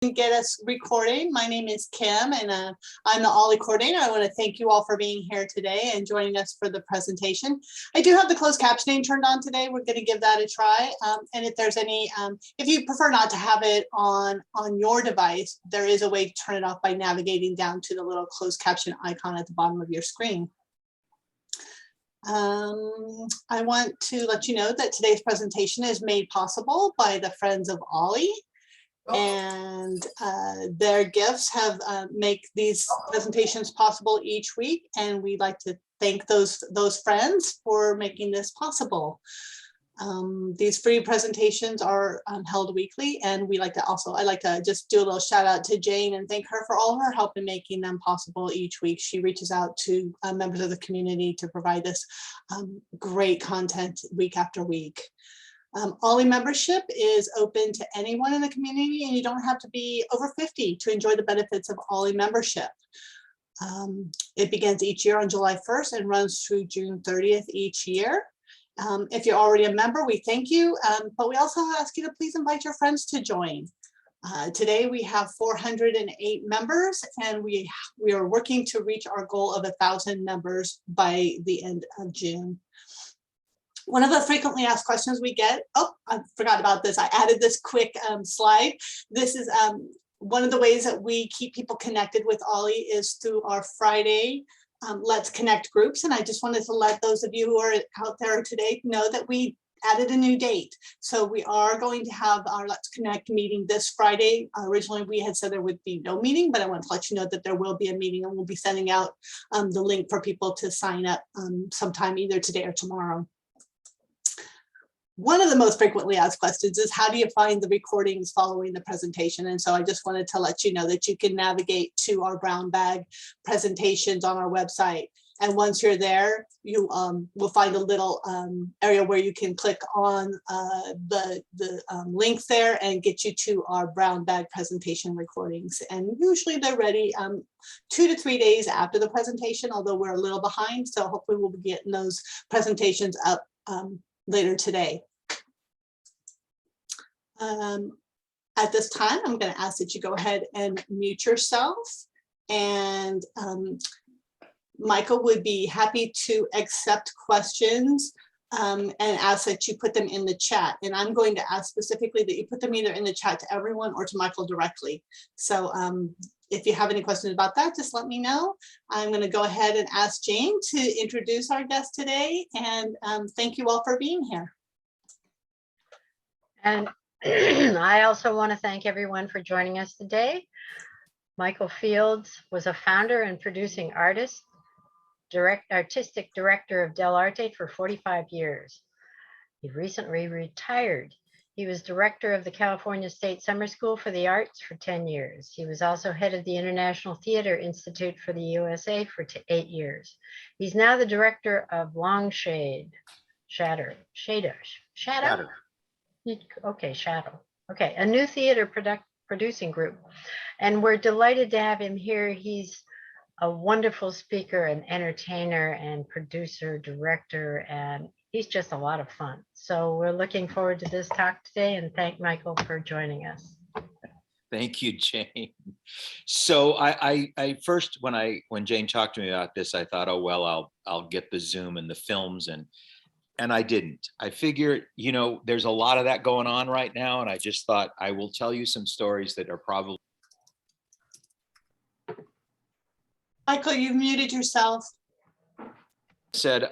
Get us recording. My name is Kim and I'm the OLLI coordinator. I want to thank you all for being here today and joining us for the presentation. I do have the closed captioning turned on today. We're going to give that a try. And if there's any, if you prefer not to have it on your device, there is a way to turn it off by navigating down to the little closed caption icon at the bottom of your screen. I want to let you know that today's presentation is made possible by the Friends of OLLI. And their gifts have make these presentations possible each week, and we'd like to thank those friends for making this possible. These free presentations are held weekly, and we like to I like to just do a little shout out to Jane and thank her for all her help in making them possible each week. She reaches out to members of the community to provide us great content week after week. OLLI membership is open to anyone in the community, and you don't have to be over 50 to enjoy the benefits of OLLI membership. It begins each year on July 1st and runs through June 30th each year. If you're already a member, we thank you, but we also ask you to please invite your friends to join. Today we have 408 members, and we are working to reach our goal of 1,000 members by the end of June. One of the frequently asked questions we get, oh, I forgot about this. I added this quick slide. This is one of the ways that we keep people connected with OLLI is through our Friday Let's Connect groups. And I just wanted to let those of you who are out there today know that we added a new date. So we are going to have our Let's Connect meeting this Friday. Originally, we had said there would be no meeting, but I want to let you know that there will be a meeting, and we'll be sending out the link for people to sign up sometime either today or tomorrow. One of the most frequently asked questions is, how do you find the recordings following the presentation? And so I just wanted to let you know that you can navigate to our brown bag presentations on our website. And once you're there, you will find a little area where you can click on the link there and get you to our brown bag presentation recordings. And usually they're ready 2 to 3 days after the presentation, although we're a little behind. So hopefully we'll be getting those presentations up later today. At this time, I'm going to ask that you go ahead and mute yourself, and Michael would be happy to accept questions and ask that you put them in the chat. And I'm going to ask specifically that you put them either in the chat to everyone or to Michael directly. So if you have any questions about that, just let me know. I'm going to go ahead and ask Jane to introduce our guest today, and thank you all for being here. And I also want to thank everyone for joining us today. Michael Fields was a founder and producing artist, artistic director of Dell Arte for 45 years. He recently retired. He was director of the California State Summer School for the Arts for 10 years. He was also head of the International Theater Institute for the USA for 8 years. He's now the director of Longshadr. Okay, Shadow. Okay, a new theater producing group. And we're delighted to have him here. He's a wonderful speaker and entertainer and producer, director, and he's just a lot of fun. So we're looking forward to this talk today, and thank Michael for joining us. Thank you, Jane. So I first, when Jane talked to me about this, I thought, oh, well, I'll get the Zoom and the films, and I didn't. I figured, you know, there's a lot of that going on right now, and I just thought I will tell you some stories that are probably. Michael, you've muted yourself. Said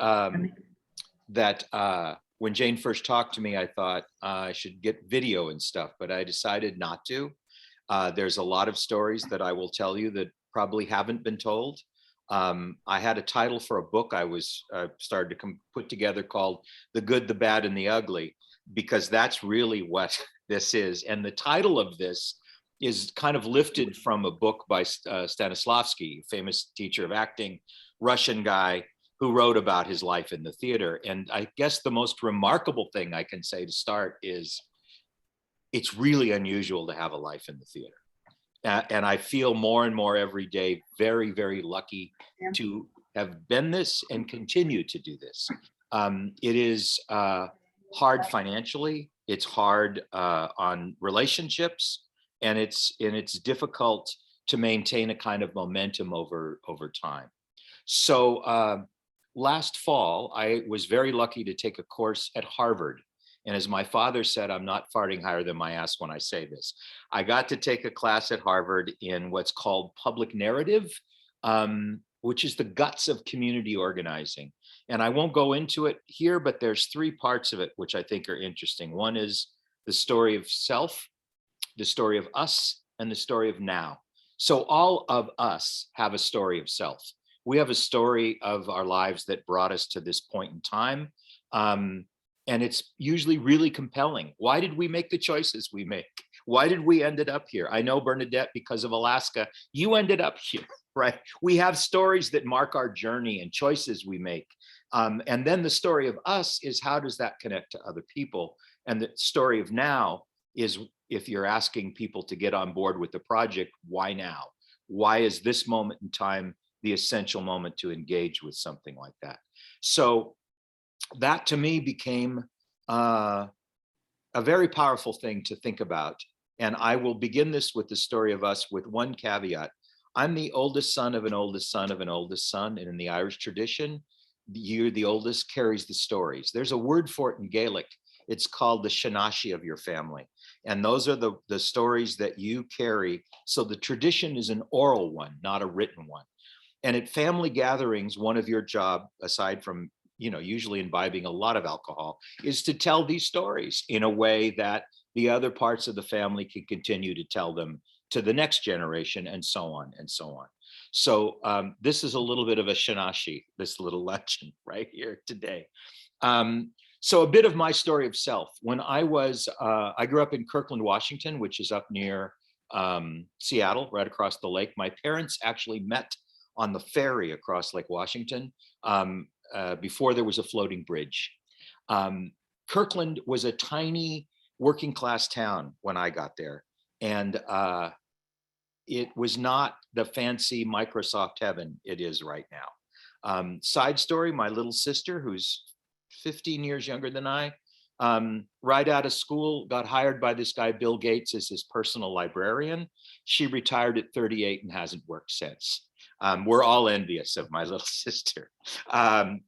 that when Jane first talked to me, I thought I should get video and stuff, but I decided not to. There's a lot of stories that I will tell you that probably haven't been told. I had a title for a book I was started to put together called The Good, the Bad, and the Ugly, because that's really what this is. And the title of this is kind of lifted from a book by Stanislavski, famous teacher of acting, Russian guy who wrote about his life in the theater. And I guess the most remarkable thing I can say to start is it's really unusual to have a life in the theater. And I feel more and more every day very, very lucky to have been this and continue to do this. It is hard financially. It's hard on relationships. and it's difficult to maintain a kind of momentum over time. So last fall, I was very lucky to take a course at Harvard. And as my father said, I'm not farting higher than my ass when I say this. I got to take a class at Harvard in what's called public narrative, which is the guts of community organizing. And I won't go into it here, but there's 3 parts of it, which I think are interesting. One is the story of self, the story of us, and the story of now. So all of us have a story of self. We have a story of our lives that brought us to this point in time. And it's usually really compelling. Why did we make the choices we make? Why did we ended up here? I know, Bernadette, because of Alaska, you ended up here, right? We have stories that mark our journey and choices we make. And then the story of us is, how does that connect to other people? And the story of now is, if you're asking people to get on board with the project, why now? Why is this moment in time the essential moment to engage with something like that? So that to me became a very powerful thing to think about. And I will begin this with the story of us with one caveat. I'm the oldest son of an oldest son of an oldest son. And in the Irish tradition, you're the oldest carries the stories. There's a word for it in Gaelic. It's called the shanashi of your family. And those are the stories that you carry. So the tradition is an oral one, not a written one. And at family gatherings, one of your job, aside from usually imbibing a lot of alcohol, is to tell these stories in a way that the other parts of the family can continue to tell them to the next generation, and so on and so on. So this is a little bit of a shanashi, this little legend right here today. So a bit of my story of self. When I grew up in Kirkland, Washington, which is up near Seattle, right across the lake. My parents actually met on the ferry across Lake Washington before there was a floating bridge. Kirkland was a tiny working class town when I got there. And it was not the fancy Microsoft heaven it is right now. Side story, my little sister, who's 15 years younger than I, right out of school, got hired by this guy, Bill Gates, as his personal librarian. She retired at 38 and hasn't worked since. We're all envious of my little sister.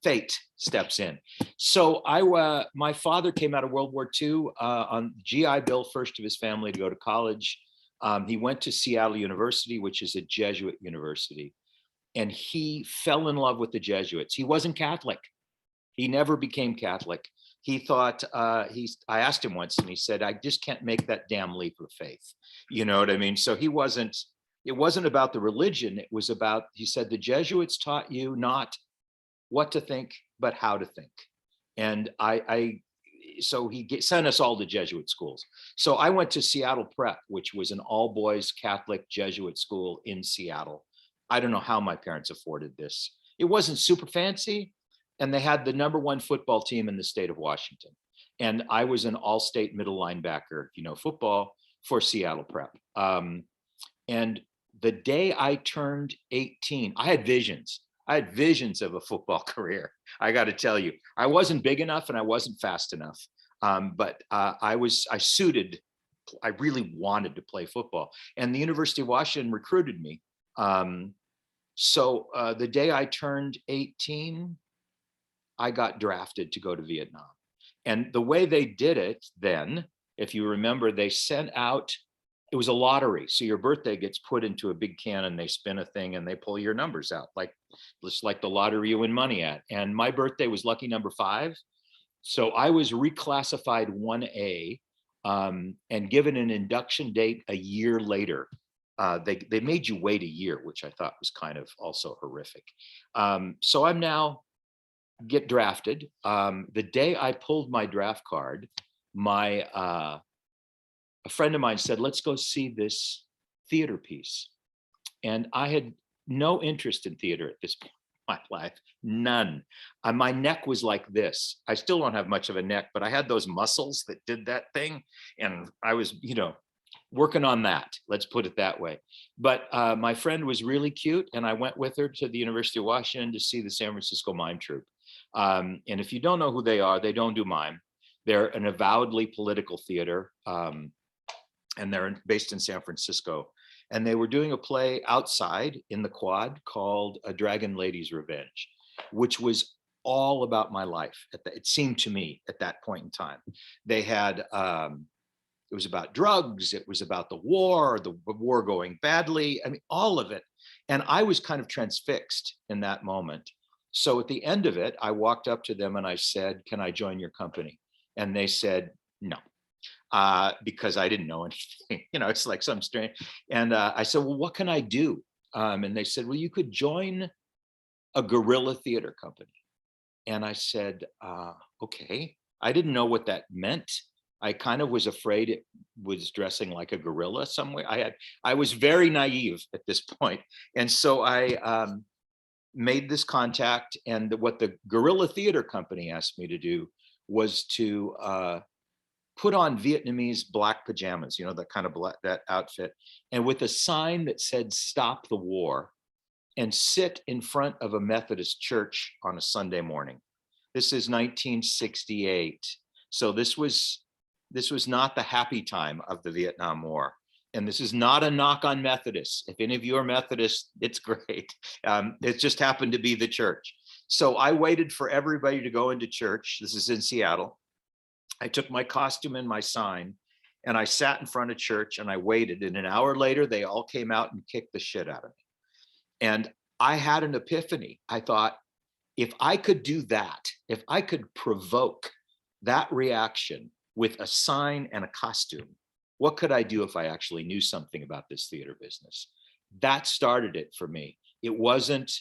Fate steps in. So my father came out of World War II on GI Bill, first of his family to go to college. He went to Seattle University, which is a Jesuit university, and he fell in love with the Jesuits. He wasn't Catholic. He never became Catholic. He thought, I asked him once and he said, I just can't make that damn leap of faith. You know what I mean? So it wasn't about the religion. It was about, he said, the Jesuits taught you not what to think, but how to think. And so he sent us all to Jesuit schools. So I went to Seattle Prep, which was an all boys Catholic Jesuit school in Seattle. I don't know how my parents afforded this. It wasn't super fancy. And they had the #1 football team in the state of Washington. And I was an all-state middle linebacker, football for Seattle Prep. And the day I turned 18, I had visions. I had visions of a football career. I got to tell you, I wasn't big enough and I wasn't fast enough. But I really wanted to play football. And the University of Washington recruited me. So the day I turned 18, I got drafted to go to Vietnam. And the way they did it then, if you remember, they sent out, it was a lottery. So your birthday gets put into a big can and they spin a thing and they pull your numbers out, just like the lottery you win money at. And my birthday was lucky number 5. So I was reclassified 1A and given an induction date a year later. They made you wait a year, which I thought was kind of also horrific. So I'm now get drafted. The day I pulled my draft card, a friend of mine said, let's go see this theater piece. And I had no interest in theater at this point in my life, none. My neck was like this. I still don't have much of a neck, but I had those muscles that did that thing. And I was, working on that, let's put it that way. But my friend was really cute. And I went with her to the University of Washington to see the San Francisco Mime Troupe. And if you don't know who they are, they don't do mime. They're an avowedly political theater. and they're based in San Francisco. And they were doing a play outside in the quad called A Dragon Lady's Revenge, which was all about my life. It seemed to me at that point in time. They had, it was about drugs, it was about the war going badly, I mean, all of it. And I was kind of transfixed in that moment. So at the end of it, I walked up to them and I said, can I join your company? And they said, no. Because I didn't know anything, you know, it's like some strange. And I said, well, what can I do? And they said, well, you could join a guerrilla theater company. And I said, okay. I didn't know what that meant. I kind of was afraid it was dressing like a gorilla somewhere. I was very naive at this point. And so I made this contact, and what the guerrilla theater company asked me to do was to put on Vietnamese black pajamas, you know, that kind of that outfit, and with a sign that said "Stop the War," and sit in front of a Methodist church on a Sunday morning. This is 1968. So this was not the happy time of the Vietnam War. And this is not a knock on Methodists. If any of you are Methodist, it's great. It just happened to be the church. So I waited for everybody to go into church. This is in Seattle. I took my costume and my sign, and I sat in front of church and I waited. And an hour later, they all came out and kicked the shit out of me. And I had an epiphany. I thought, if I could do that, if I could provoke that reaction with a sign and a costume, what could I do if I actually knew something about this theater business? That started it for me. It wasn't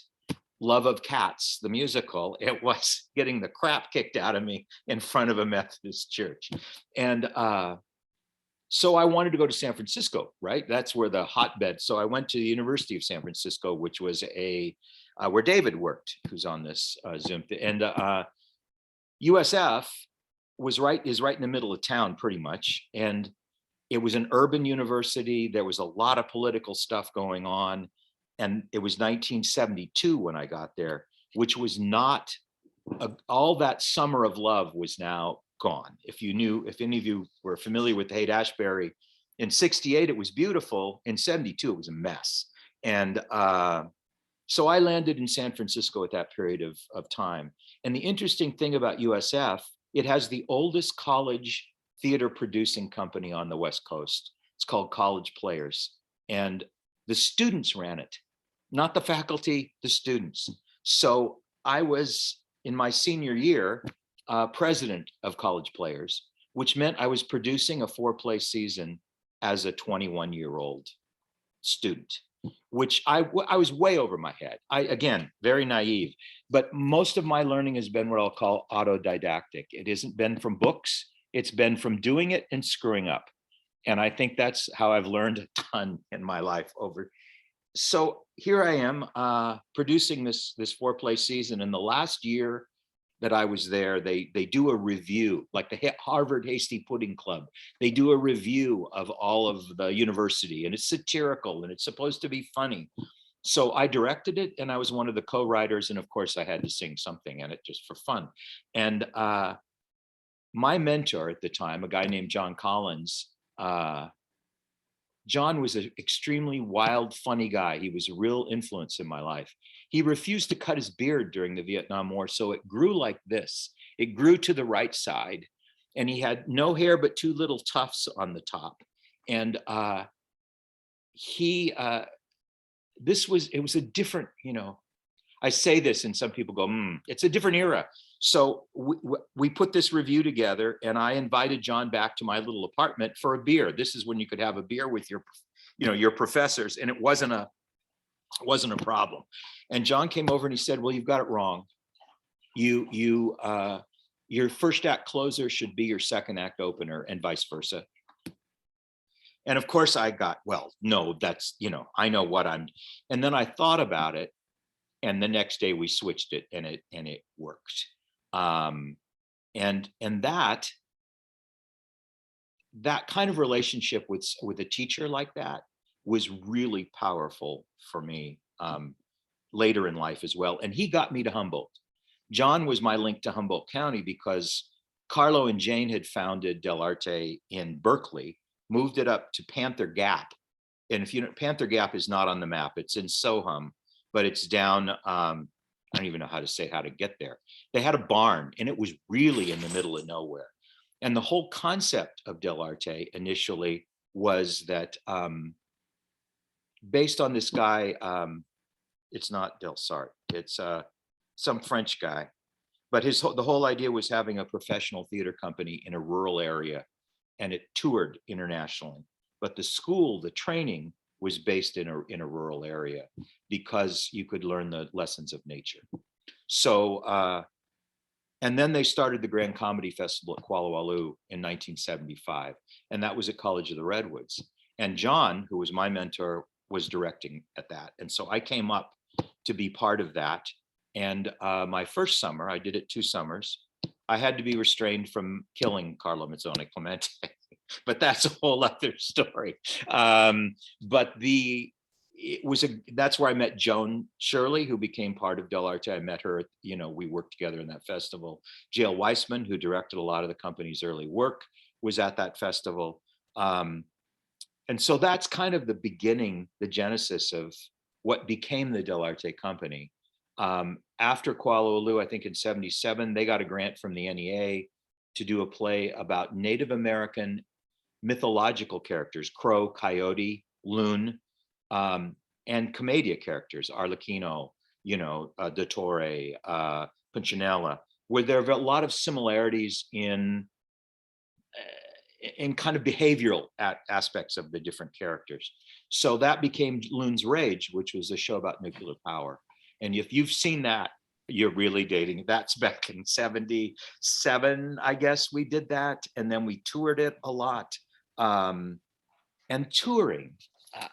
Love of Cats, the musical. It was getting the crap kicked out of me in front of a Methodist church. And so I wanted to go to San Francisco, right? That's where the hotbed. So I went to the University of San Francisco, which was where David worked, who's on this Zoom. And USF is right in the middle of town, pretty much. And it was an urban university. There was a lot of political stuff going on. And it was 1972 when I got there, which was not, all that summer of love was now gone. If any of you were familiar with Haight-Ashbury, in 68, it was beautiful. In 72, it was a mess. And so I landed in San Francisco at that period of time. And the interesting thing about USF, it has the oldest college theater producing company on the West Coast. It's called College Players. And the students ran it, not the faculty, the students. So I was, in my senior year, president of College Players, which meant I was producing a 4-play season as a 21-year-old student, which I was way over my head. Again, very naive, but most of my learning has been what I'll call autodidactic. It hasn't been from books. It's been from doing it and screwing up. And I think that's how I've learned a ton in my life over. So here I am producing this 4-play season. And the last year that I was there, they do a review, like the Harvard Hasty Pudding Club. They do a review of all of the university, and it's satirical and it's supposed to be funny. So I directed it, and I was one of the co-writers. And of course I had to sing something in it just for fun. And my mentor at the time, a guy named John Collins, John was an extremely wild, funny guy. He was a real influence in my life. He refused to cut his beard during the Vietnam War, so it grew like this. It grew to the right side, and he had no hair but 2 little tufts on the top. And it was a different, you know, I say this and some people go, it's a different era. So we put this review together, and I invited John back to my little apartment for a beer. This is when you could have a beer with your professors, and it wasn't a problem. And John came over and he said, well, you've got it wrong. Your first act closer should be your second act opener, and vice versa. And of course I got, well, no, that's, I know what I'm, and then I thought about it. And the next day we switched it, and it worked. And that kind of relationship with a teacher like that was really powerful for me later in life as well. And he got me to Humboldt. John was my link to Humboldt County because Carlo and Jane had founded Dell Arte in Berkeley, moved it up to Panther Gap. And if you know, Panther Gap is not on the map, it's in Soham, but it's down, I don't even know how to get there. They had a barn and it was really in the middle of nowhere. And the whole concept of Dell Arte initially was that based on this guy, it's not Del Sart, it's some French guy, but the whole idea was having a professional theater company in a rural area, and it toured internationally. But the school, the training was based in a rural area because you could learn the lessons of nature. So, and then they started the Grand Comedy Festival at Kuala Lumpur in 1975, and that was at College of the Redwoods. And John, who was my mentor, was directing at that. And so I came up to be part of that. And my first summer, I did it 2 summers, I had to be restrained from killing Carlo Mazzone Clemente, but that's a whole other story. But that's where I met Joan Shirley, who became part of Dell Arte. I met her, you know, we worked together in that festival. J.L. Weissman, who directed a lot of the company's early work, was at that festival. And so that's kind of the beginning, the genesis of what became the Dell Arte company. After Kuala Lumpur, I think in '77, they got a grant from the NEA to do a play about Native American mythological characters, Crow, Coyote, Loon, and Commedia characters, Arlecchino, you know, Dottore, Punchinella, where there are a lot of similarities in kind of behavioral aspects of the different characters. So that became Loon's Rage, which was a show about nuclear power. And if you've seen that, you're really dating. That's back in '77, I guess we did that. And then we toured it a lot. And touring,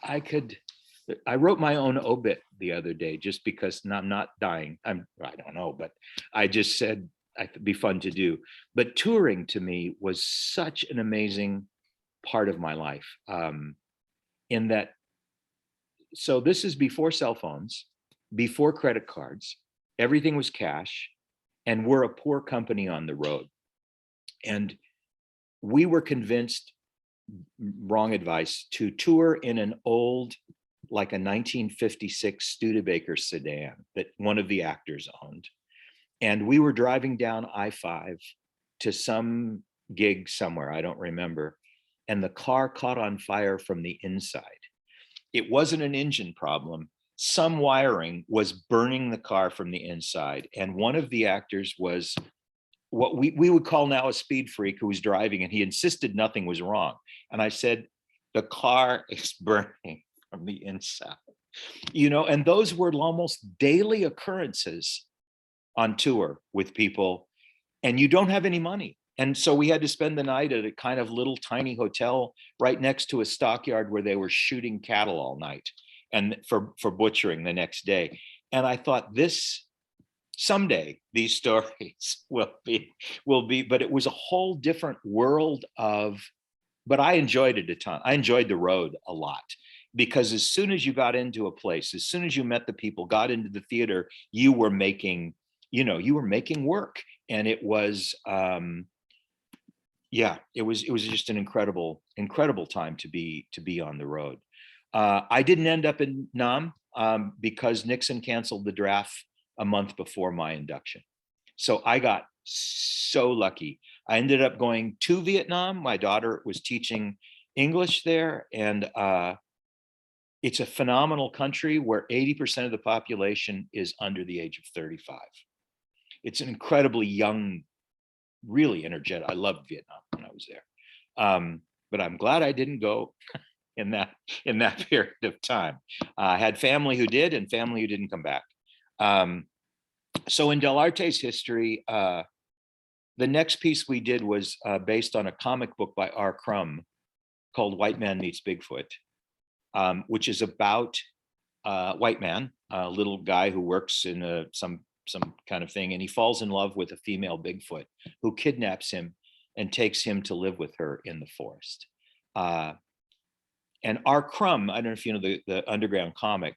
I wrote my own obit the other day just because I'm not dying. I don't know, but I just said it'd be fun to do. But touring to me was such an amazing part of my life, in that, so this is before cell phones, before credit cards, everything was cash, and we're a poor company on the road. And we were convinced, wrong advice, to tour in an old, like a 1956 Studebaker sedan that one of the actors owned. And we were driving down I-5 to some gig somewhere, I don't remember, and the car caught on fire from the inside. It wasn't an engine problem. Some wiring was burning the car from the inside. And one of the actors was what we would call now a speed freak, who was driving, and he insisted nothing was wrong. And I said, the car is burning from the inside, you know, and those were almost daily occurrences on tour with people, and you don't have any money. And so we had to spend the night at a kind of little tiny hotel right next to a stockyard where they were shooting cattle all night, and for butchering the next day. And I thought, this someday these stories will be, but it was a whole different world of, but I enjoyed it a ton. I enjoyed the road a lot, because as soon as you got into a place, as soon as you met the people, got into the theater, you were making, you know, you were making work. And it was, yeah, it was just an incredible time to be on the road. I didn't end up in Nam because Nixon canceled the draft a month before my induction. So I got so lucky. I ended up going to Vietnam. My daughter was teaching English there, and it's a phenomenal country where 80% of the population is under the age of 35. It's an incredibly young, really energetic. I loved Vietnam when I was there. But I'm glad I didn't go in that period of time. I had family who did, and family who didn't come back. So in Dell Arte's history, the next piece we did was based on a comic book by R. Crumb called White Man Meets Bigfoot, which is about a white man, a little guy who works in some kind of thing, and he falls in love with a female Bigfoot who kidnaps him and takes him to live with her in the forest. And R. Crumb, I don't know if you know the underground comic,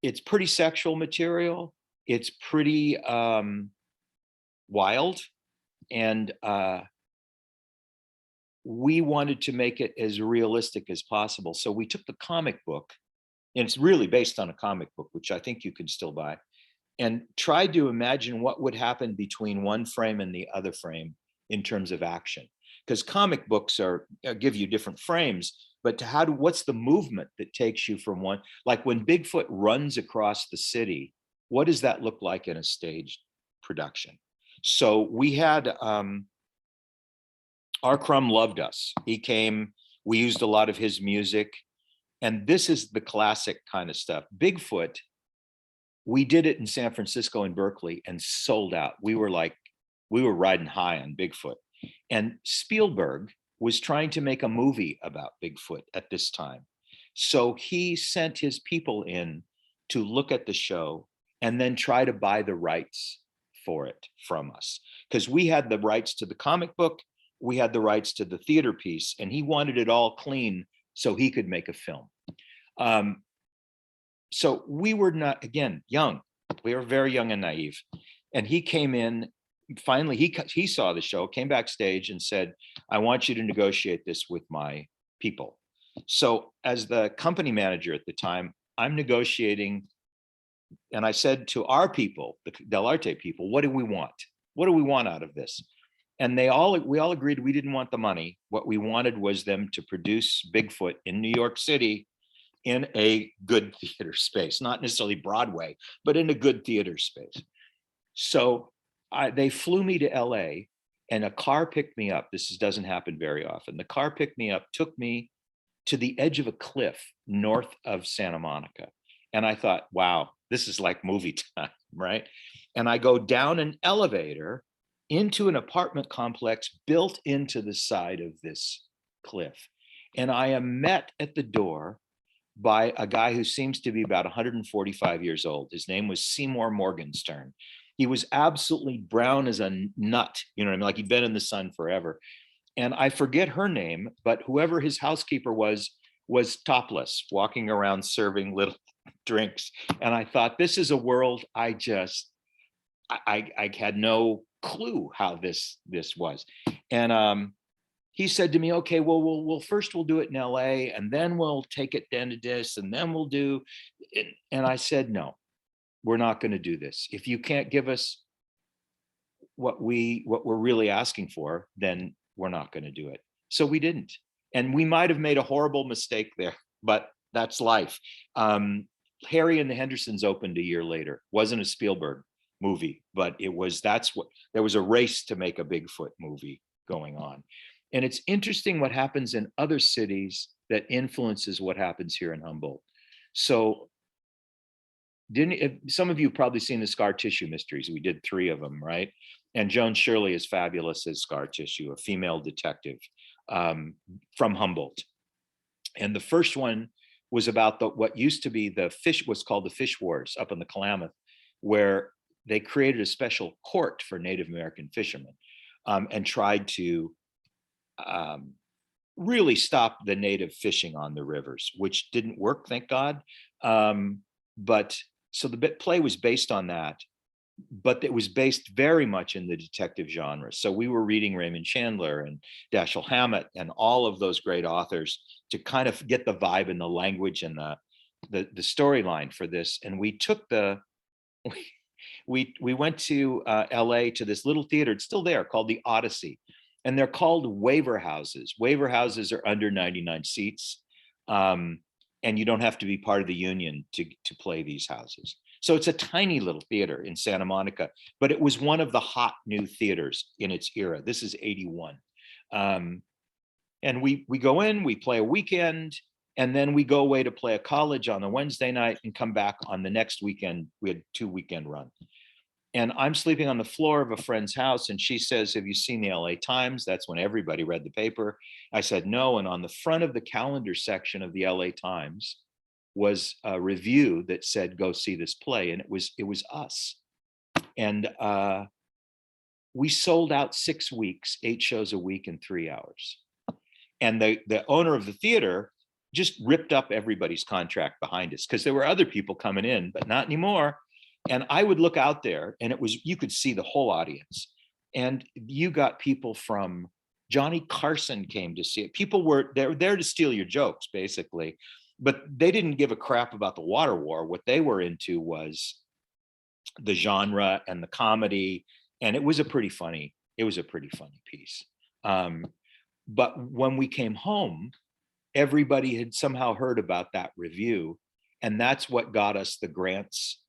it's pretty sexual material. It's pretty wild. And we wanted to make it as realistic as possible. So we took the comic book, and it's really based on a comic book, which I think you can still buy, and tried to imagine what would happen between one frame and the other frame in terms of action. Because comic books give you different frames, but what's the movement that takes you from one, like when Bigfoot runs across the city, what does that look like in a staged production? So we had, R. Crumb loved us. He came, we used a lot of his music, and this is the classic kind of stuff. Bigfoot, we did it in San Francisco and Berkeley and sold out. We were riding high on Bigfoot. And Spielberg was trying to make a movie about Bigfoot at this time. So he sent his people in to look at the show and then try to buy the rights for it from us. Because we had the rights to the comic book, we had the rights to the theater piece, and he wanted it all clean so he could make a film. So we were not, again, young. We were very young and naive. And he came in, finally, he saw the show, came backstage and said, I want you to negotiate this with my people. So as the company manager at the time, I'm negotiating, and I said to our people, the Dell Arte people, what do we want? What do we want out of this? And we all agreed we didn't want the money. What we wanted was them to produce Bigfoot in New York City in a good theater space, not necessarily Broadway, but in a good theater space. So they flew me to LA, and a car picked me up. This doesn't happen very often. The car picked me up, took me to the edge of a cliff north of Santa Monica. And I thought, wow, this is like movie time, right? And I go down an elevator into an apartment complex built into the side of this cliff. And I am met at the door by a guy who seems to be about 145 years old. His name was Seymour Morgenstern. He was absolutely brown as a nut, you know what I mean? Like he'd been in the sun forever. And I forget her name, but whoever his housekeeper was topless, walking around serving little drinks. And I thought, this is a world I had no clue how this was. And he said to me, okay, well, we'll first we'll do it in LA, and then we'll take it down to this, and then we'll do it. And I said, no, we're not going to do this. If you can't give us what we're really asking for, then we're not going to do it. So we didn't. And we might have made a horrible mistake there, but that's life. Harry and the Hendersons opened a year later. Wasn't a Spielberg movie, but there was a race to make a Bigfoot movie going on. And it's interesting what happens in other cities that influences what happens here in Humboldt. So some of you have probably seen the Scar Tissue Mysteries. We did 3 of them, right? And Joan Shirley is fabulous as Scar Tissue, a female detective from Humboldt. And the first one was about what used to be what's called the Fish Wars up in the Klamath, where they created a special court for Native American fishermen and tried to really stop the native fishing on the rivers, which didn't work, thank God. But so the play was based on that, but it was based very much in the detective genre. So we were reading Raymond Chandler and Dashiell Hammett and all of those great authors to kind of get the vibe and the language and the storyline for this. And we took we went to LA to this little theater, it's still there, called the Odyssey. And they're called waiver houses. Waiver houses are under 99 seats. And you don't have to be part of the union to play these houses. So it's a tiny little theater in Santa Monica, but it was one of the hot new theaters in its era. This is 81. And we go in, we play a weekend, and then we go away to play a college on a Wednesday night and come back on the next weekend. We had 2 weekend run. And I'm sleeping on the floor of a friend's house, and she says, have you seen the LA Times? That's when everybody read the paper. I said, no. And on the front of the calendar section of the LA Times was a review that said, go see this play. And it was us. And we sold out 6 weeks, 8 shows a week in 3 hours. And the owner of the theater just ripped up everybody's contract behind us, because there were other people coming in, but not anymore. And I would look out there, and you could see the whole audience. And you got people from Johnny Carson came to see it. People were there to steal your jokes, basically, but they didn't give a crap about the water war. What they were into was the genre and the comedy, and it was a pretty funny piece. But when we came home, everybody had somehow heard about that review, and that's what got us the grants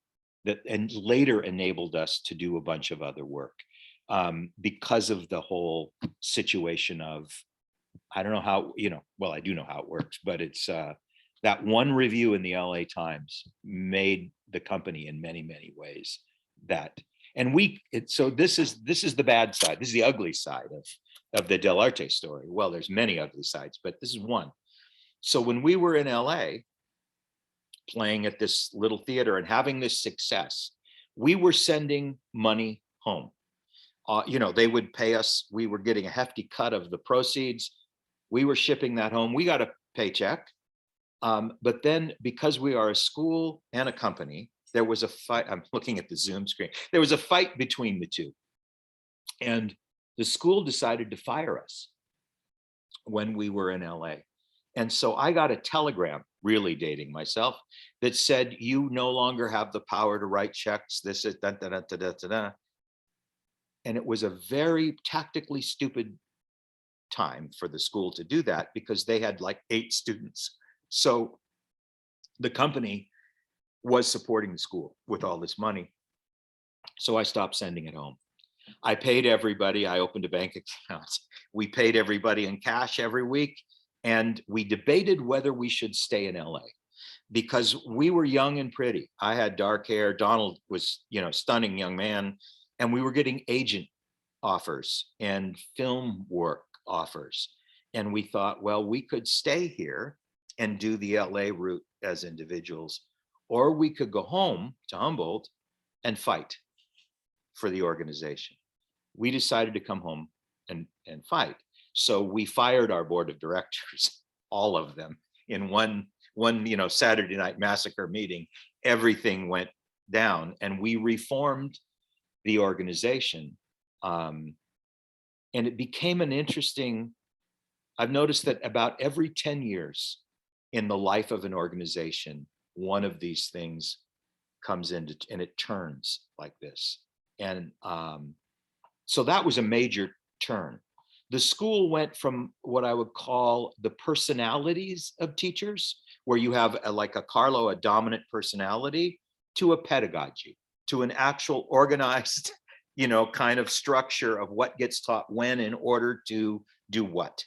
that and later enabled us to do a bunch of other work, because of the whole situation of, I don't know how, well, I do know how it works, but it's that one review in the LA Times made the company in many, many ways. So this is the bad side. This is the ugly side of the Dell Arte story. Well, there's many ugly sides, but this is one. So when we were in LA playing at this little theater and having this success, we were sending money home. They would pay us. We were getting a hefty cut of the proceeds. We were shipping that home. We got a paycheck. But then, because we are a school and a company, there was a fight. I'm looking at the Zoom screen. There was a fight between the two. And the school decided to fire us when we were in LA. And so I got a telegram, really dating myself, that said, you no longer have the power to write checks. This is da, da, da, da, da, da, da. And it was a very tactically stupid time for the school to do that, because they had like 8 students. So the company was supporting the school with all this money. So I stopped sending it home. I paid everybody. I opened a bank account. We paid everybody in cash every week. And we debated whether we should stay in LA, because we were young and pretty. I had dark hair. Donald was, stunning young man. And we were getting agent offers and film work offers. And we thought, well, we could stay here and do the LA route as individuals, or we could go home to Humboldt and fight for the organization. We decided to come home and fight. So we fired our board of directors, all of them, in one Saturday night massacre meeting. Everything went down, and we reformed the organization. And it became an interesting, I've noticed that about every 10 years in the life of an organization, one of these things comes into, and it turns like this. And so that was a major turn. The school went from what I would call the personalities of teachers, where you have like a Carlo, a dominant personality, to a pedagogy, to an actual organized, kind of structure of what gets taught when in order to do what.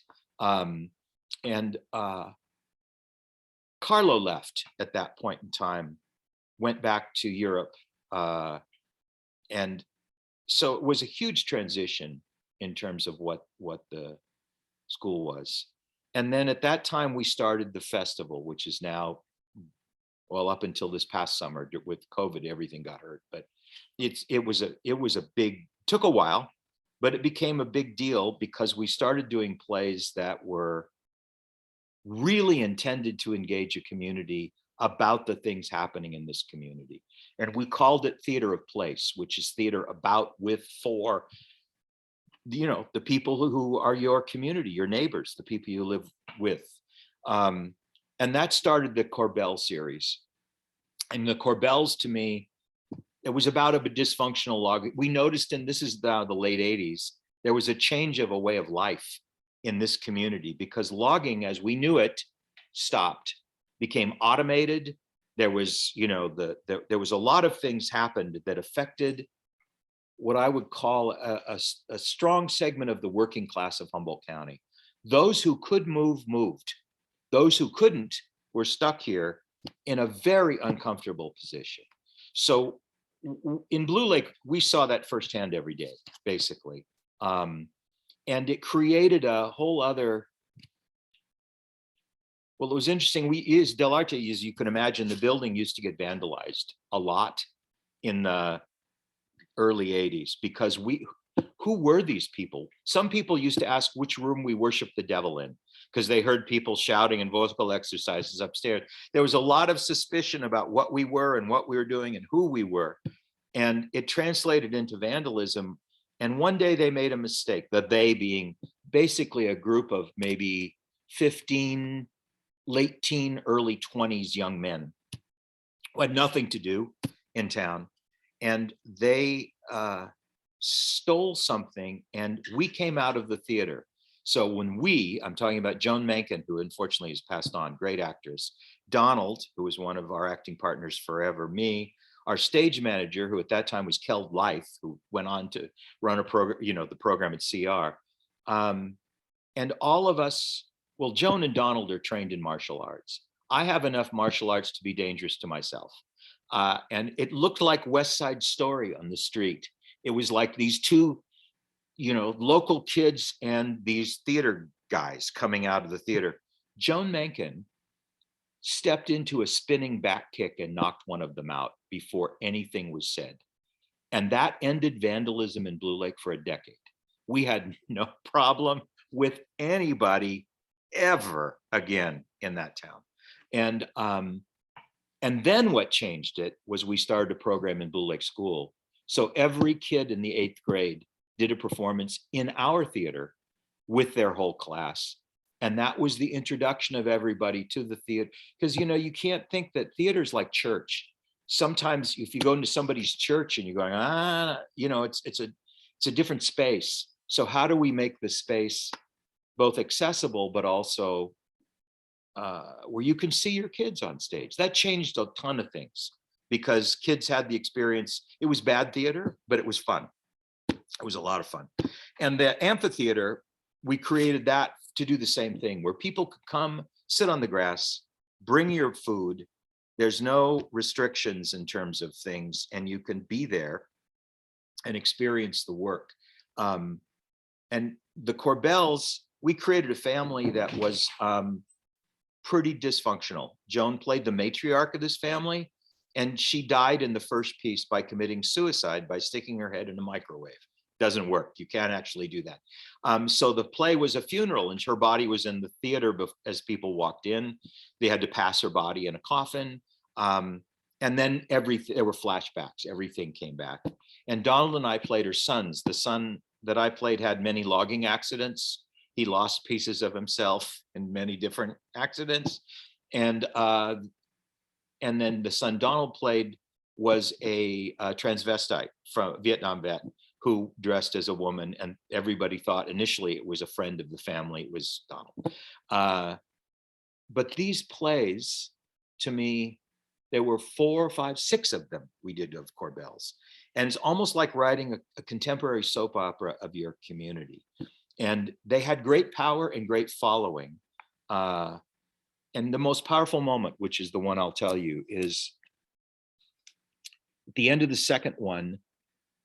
Carlo left at that point in time, went back to Europe. And so it was a huge transition in terms of what the school was. And then at that time, we started the festival, which is now, well, up until this past summer with COVID, everything got hurt. But it was a big, took a while, but it became a big deal because we started doing plays that were really intended to engage a community about the things happening in this community. And we called it Theater of Place, which is theater about, with, for, the people who are your community, your neighbors, the people you live with. And that started the Corbell series. And the Corbells, to me, it was about a dysfunctional log. We noticed, and this is the late 80s, there was a change of a way of life in this community, because logging as we knew it stopped, became automated. There was, there was a lot of things happened that affected what I would call a strong segment of the working class of Humboldt County. Those who could move, moved. Those who couldn't were stuck here in a very uncomfortable position. So in Blue Lake, we saw that firsthand every day, basically. And it created a whole other, well, it was interesting. Dell Arte, as you can imagine, the building used to get vandalized a lot in the early 80s, because who were these people? Some people used to ask which room we worshiped the devil in, because they heard people shouting and vocal exercises upstairs. There was a lot of suspicion about what we were and what we were doing and who we were. And it translated into vandalism. And one day they made a mistake, the they being basically a group of maybe 15, late teen, early 20s young men who had nothing to do in town. And they stole something, and we came out of the theater. So when I'm talking about Joan Menken, who unfortunately has passed on, great actress, Donald, who was one of our acting partners forever, me, our stage manager, who at that time was Keld Leith, who went on to run a program, the program at CR. And all of us, well, Joan and Donald are trained in martial arts. I have enough martial arts to be dangerous to myself. And it looked like West Side Story on the street. It was like these two, local kids and these theater guys coming out of the theater. Joan Menken stepped into a spinning back kick and knocked one of them out before anything was said. And that ended vandalism in Blue Lake for a decade. We had no problem with anybody ever again in that town. And then what changed it was we started a program in Blue Lake School. So every kid in the 8th grade did a performance in our theater with their whole class. And that was the introduction of everybody to the theater. Because, you can't think that theater's like church. Sometimes if you go into somebody's church and you're going, it's a different space. So how do we make the space both accessible, but also where you can see your kids on stage? That changed a ton of things because kids had the experience. It was bad theater, but it was fun. It was a lot of fun. And the amphitheater, we created that to do the same thing, where people could come, sit on the grass, bring your food. There's no restrictions in terms of things, and you can be there and experience the work. And the Corbells, we created a family that was pretty dysfunctional. Joan played the matriarch of this family, and she died in the first piece by committing suicide by sticking her head in a microwave. Doesn't work. You can't actually do that. So the play was a funeral, and her body was in the theater as people walked in. They had to pass her body in a coffin. And then there were flashbacks. Everything came back. And Donald and I played her sons. The son that I played had many logging accidents. He lost pieces of himself in many different accidents. And then the son Donald played was a transvestite from Vietnam vet who dressed as a woman, and everybody thought initially it was a friend of the family. It was Donald. But these plays, to me, there were 4, 5, 6 of them we did of Corbells. And it's almost like writing a contemporary soap opera of your community. And they had great power and great following. And the most powerful moment, which is the one I'll tell you, is at the end of the second one,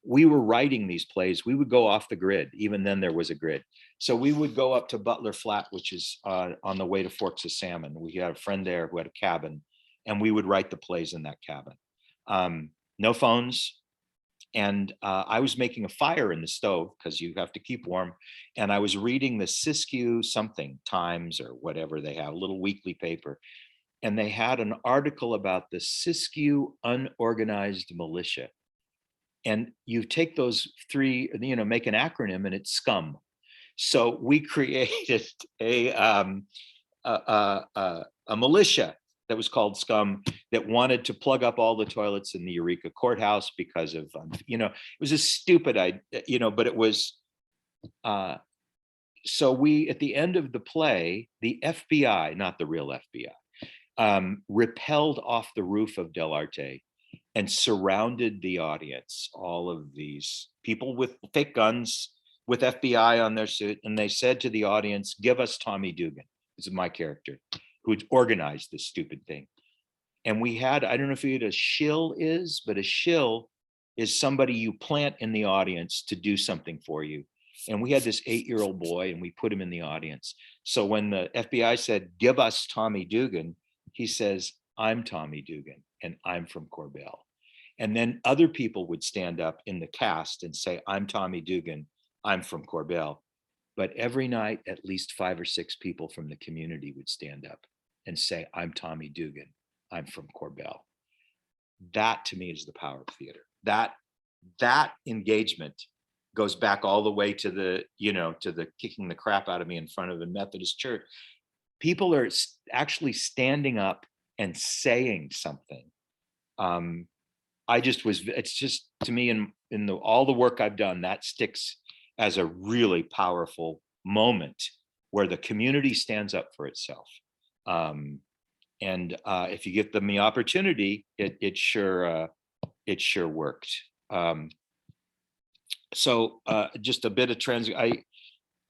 we were writing these plays. We would go off the grid. Even then there was a grid. So we would go up to Butler Flat, which is on the way to Forks of Salmon. We had a friend there who had a cabin, and we would write the plays in that cabin. No phones. And I was making a fire in the stove because you have to keep warm. And I was reading the Siskiyou something Times or whatever they have, a little weekly paper. And they had an article about the Siskiyou unorganized militia. And you take those 3, make an acronym, and it's SCUM. So we created a militia that was called SCUM that wanted to plug up all the toilets in the Eureka courthouse because of, it was a stupid idea, but it was, so we, at the end of the play, the FBI, not the real FBI, rappelled off the roof of Dell Arte and surrounded the audience, all of these people with fake guns, with FBI on their suit. And they said to the audience, "Give us Tommy Dugan." This is my character, who'd organized this stupid thing. And we had, I don't know if you know what a shill is, but a shill is somebody you plant in the audience to do something for you. And we had this 8-year-old boy, and we put him in the audience. So when the FBI said, "Give us Tommy Dugan," he says, "I'm Tommy Dugan, and I'm from Corbell." And then other people would stand up in the cast and say, "I'm Tommy Dugan, I'm from Corbell." But every night, at least 5 or 6 people from the community would stand up and say, "I'm Tommy Dugan, I'm from Corbell." That to me is the power of theater. That engagement goes back all the way to the, to the kicking the crap out of me in front of the Methodist church. People are actually standing up and saying something. It's just, to me, in all the work I've done, that sticks as a really powerful moment where the community stands up for itself. And if you give them the opportunity, it sure worked. So just a bit of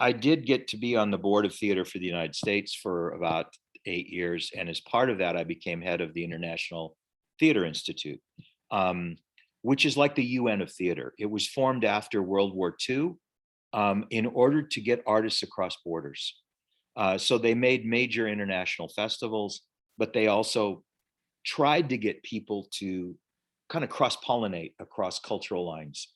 I did get to be on the board of theater for the United States for about 8 years. And as part of that, I became head of the International Theater Institute, which is like the UN of theater. It was formed after World War II in order to get artists across borders. So they made major international festivals, but they also tried to get people to kind of cross-pollinate across cultural lines,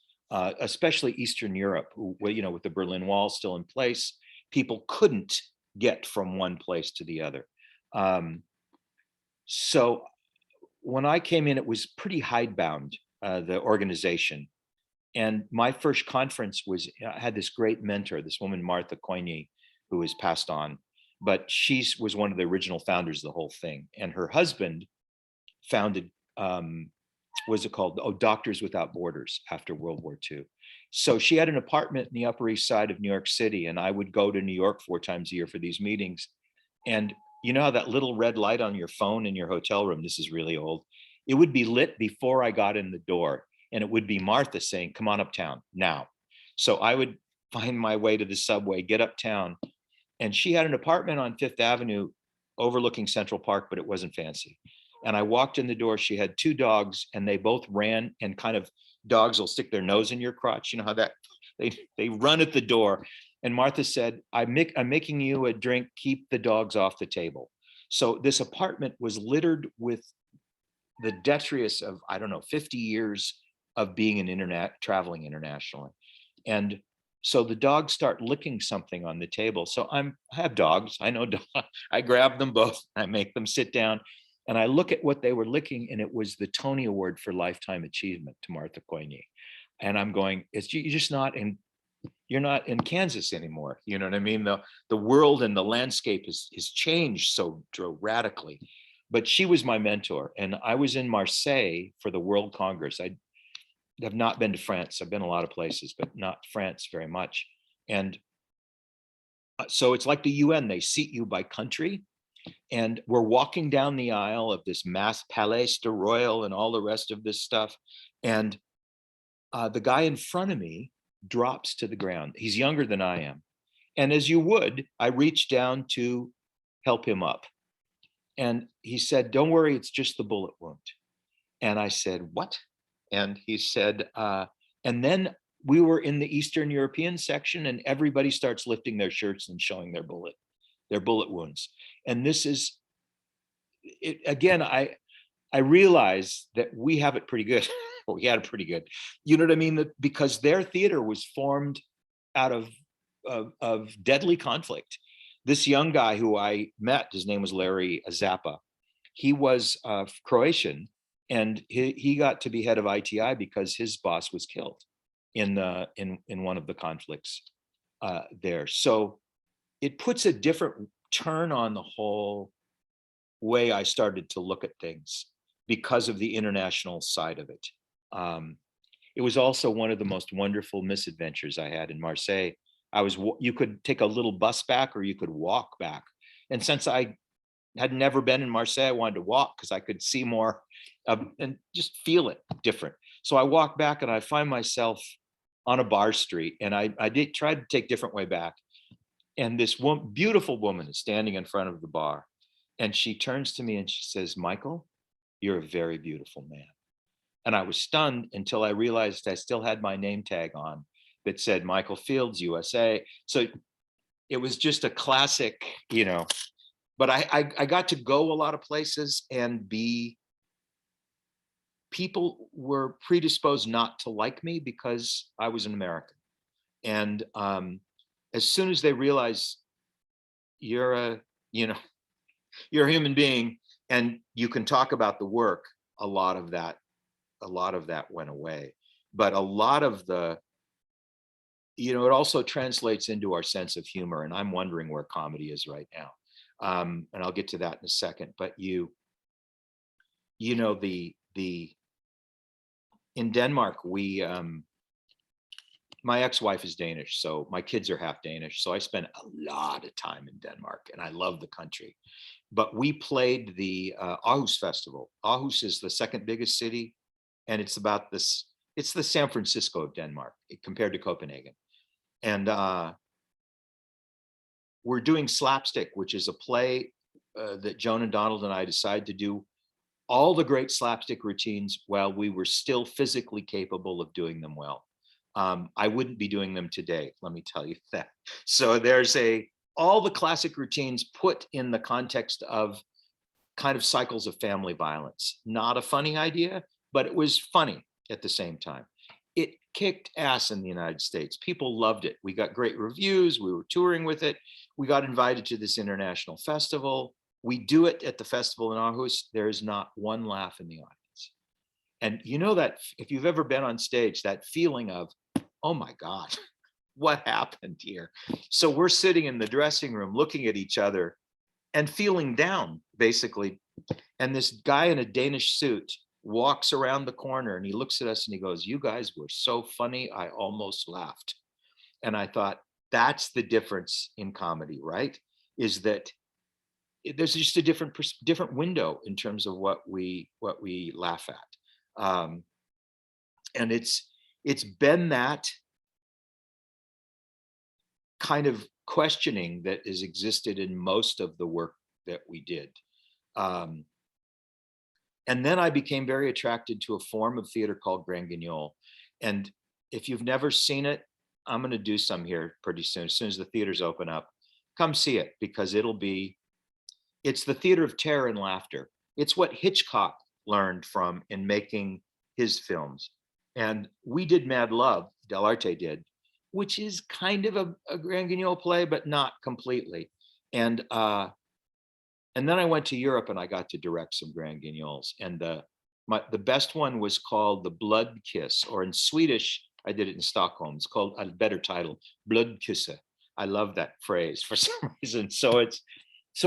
especially Eastern Europe, with the Berlin Wall still in place, people couldn't get from one place to the other. So when I came in, it was pretty hidebound, the organization. And my first conference I had this great mentor, this woman, Martha Coigny, who has passed on, but she was one of the original founders of the whole thing. And her husband founded, what's it called? Oh, Doctors Without Borders after World War II. So she had an apartment in the Upper East Side of New York City, and I would go to New York 4 times a year for these meetings. And you know how that little red light on your phone in your hotel room, this is really old, it would be lit before I got in the door, and it would be Martha saying, "Come on uptown now." So I would find my way to the subway, get uptown, and she had an apartment on Fifth Avenue overlooking Central Park, but it wasn't fancy. And I walked in the door, she had 2 dogs, and they both ran, and kind of, dogs will stick their nose in your crotch. You know how that, they run at the door. And Martha said, I'm making you a drink, keep the dogs off the table. So this apartment was littered with the detritus of, I don't know, 50 years of being traveling internationally. And so the dogs start licking something on the table. So I have dogs, I know dogs. I grab them both, I make them sit down, and I look at what they were licking, and it was the Tony Award for Lifetime Achievement to Martha Coigny. And I'm going, you're just not in, you're not in Kansas anymore. You know what I mean? The world and the landscape has changed so radically. But she was my mentor, and I was in Marseille for the World Congress. I have not been to France. I've been a lot of places, but not France very much. And so it's like the UN, they seat you by country. And we're walking down the aisle of this mass Palais de Royal and all the rest of this stuff. And the guy in front of me drops to the ground. He's younger than I am. And as you would, I reached down to help him up. And he said, "Don't worry, it's just the bullet wound." And I said, "What?" And he said, and then we were in the Eastern European section, and everybody starts lifting their shirts and showing their bullet wounds. And this is, again, I realize that we have it pretty good. We had it pretty good. You know what I mean? That because their theater was formed out of deadly conflict. This young guy who I met, his name was Larry Zappa. He was Croatian, and he got to be head of ITI because his boss was killed in one of the conflicts there. So it puts a different turn on the whole way I started to look at things because of the international side of it. It was also one of the most wonderful misadventures I had in Marseille. You could take a little bus back, or you could walk back. And since I had never been in Marseille, I wanted to walk because I could see more and just feel it different. So I walked back, and I find myself on a bar street, and I did try to take a different way back. And this beautiful woman is standing in front of the bar, and she turns to me and she says, "Michael, you're a very beautiful man." And I was stunned until I realized I still had my name tag on that said Michael Fields, USA. So it was just a classic, but I got to go a lot of places, and people were predisposed not to like me because I was an American. And as soon as they realize you're a human being and you can talk about the work, a lot of that went away. But a lot of the you know, it also translates into our sense of humor. And I'm wondering where comedy is right now. And I'll get to that in a second. But you know, in Denmark, my ex-wife is Danish, so my kids are half Danish. So I spent a lot of time in Denmark, and I love the country. But we played the Aarhus Festival. Aarhus is the second biggest city, and it's about this. It's the San Francisco of Denmark compared to Copenhagen. And we're doing Slapstick, which is a play that Joan and Donald and I decided to do all the great slapstick routines while we were still physically capable of doing them well. I wouldn't be doing them today, let me tell you that. So there's all the classic routines put in the context of kind of cycles of family violence. Not a funny idea, but it was funny at the same time. It kicked ass in the United States. People loved it. We got great reviews. We were touring with it. We got invited to this international festival. We do it at the festival in Aarhus. There is not one laugh in the audience. And you know that if you've ever been on stage, that feeling of, oh my God, what happened here? So we're sitting in the dressing room looking at each other and feeling down, basically. And this guy in a Danish suit walks around the corner and he looks at us and he goes, "You guys were so funny, I almost laughed." And I thought, that's the difference in comedy, right? Is that there's just a different window in terms of what we laugh at. And it's been that kind of questioning that has existed in most of the work that we did. And then I became very attracted to a form of theater called Grand Guignol. And if you've never seen it, I'm going to do some here pretty soon. As soon as the theaters open up, come see it, because it's the theater of terror and laughter. It's what Hitchcock learned from in making his films. And we did Mad Love, Dell Arte did, which is kind of a Grand Guignol play, but not completely. And then I went to Europe and I got to direct some Grand Guignols. And the best one was called The Blood Kiss, or in Swedish, I did it in Stockholm. It's called a better title, Bloodkysse. I love that phrase for some reason. So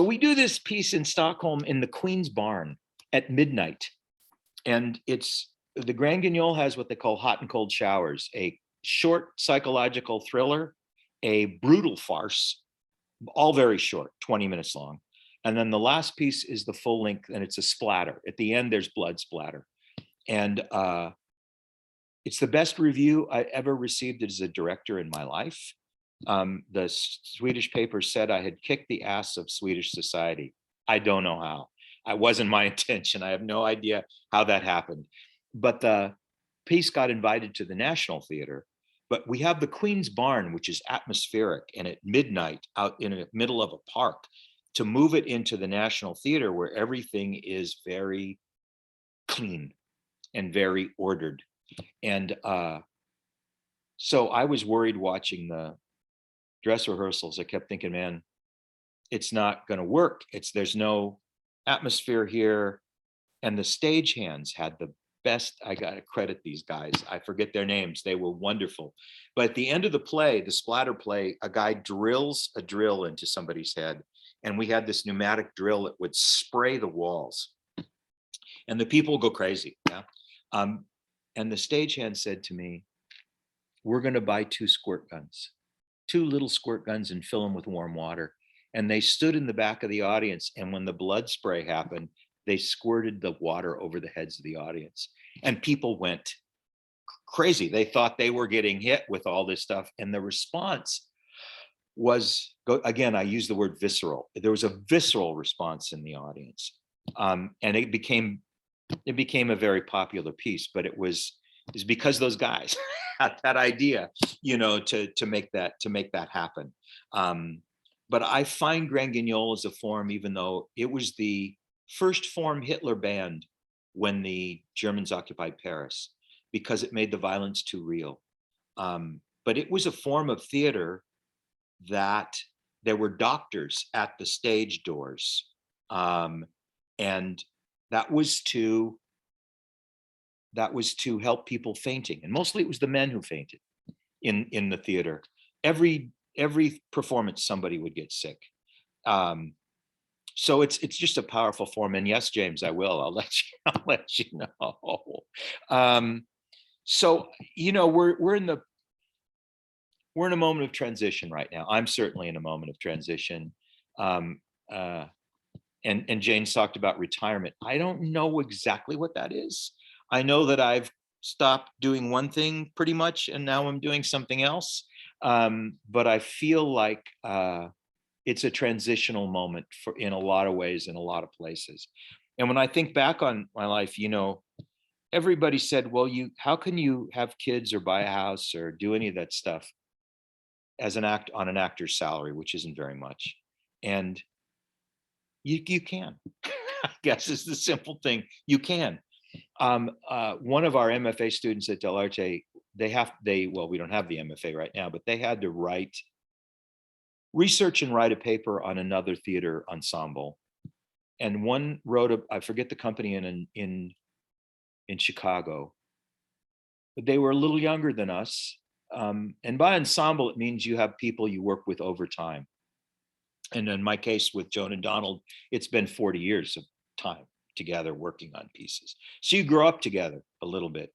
we do this piece in Stockholm in the Queen's Barn at midnight. And the Grand Guignol has what they call hot and cold showers, a short psychological thriller, a brutal farce, all very short, 20 minutes long. And then the last piece is the full length, and it's a splatter. At the end, there's blood splatter. And it's the best review I ever received as a director in my life. The Swedish paper said I had kicked the ass of Swedish society. I don't know how. It wasn't my intention. I have no idea how that happened. But the piece got invited to the National Theater. But we have the Queen's Barn, which is atmospheric, and at midnight out in the middle of a park, to move it into the National Theater where everything is very clean and very ordered. And so I was worried watching the dress rehearsals. I kept thinking, man, it's not going to work. There's no atmosphere here. And the stagehands had the best. I got to credit these guys. I forget their names. They were wonderful. But at the end of the play, the splatter play, a guy drills a drill into somebody's head. And we had this pneumatic drill that would spray the walls. And the people go crazy. Yeah. And the stagehand said to me, "We're going to buy 2 squirt guns, 2 little squirt guns, and fill them with warm water." And they stood in the back of the audience. And when the blood spray happened, they squirted the water over the heads of the audience. And people went crazy. They thought they were getting hit with all this stuff. And the response was, again, I use the word visceral. There was a visceral response in the audience. And it became a very popular piece, but it's because those guys had that idea, to make that happen. But I find Grand Guignol as a form, even though it was the first form Hitler banned when the Germans occupied Paris, because it made the violence too real. But it was a form of theater that there were doctors at the stage doors. And that was to help people fainting. And mostly it was the men who fainted. in the theater. Every performance, somebody would get sick. So it's just a powerful form. And yes, James, I will. I'll let you know. So we're in a moment of transition right now. I'm certainly in a moment of transition. And Jane's talked about retirement. I don't know exactly what that is. I know that I've stopped doing one thing pretty much, and now I'm doing something else. But I feel like it's a transitional moment in a lot of ways, in a lot of places. And when I think back on my life, everybody said, well, how can you have kids or buy a house or do any of that stuff as on an actor's salary, which isn't very much. And you can, I guess is the simple thing. You can. One of our MFA students at Dell Arte, well, we don't have the MFA right now, but they had to research and write a paper on another theater ensemble. And one wrote I forget the company in Chicago, but they were a little younger than us. And by ensemble, it means you have people you work with over time. And in my case with Joan and Donald, it's been 40 years of time together working on pieces. So you grow up together a little bit.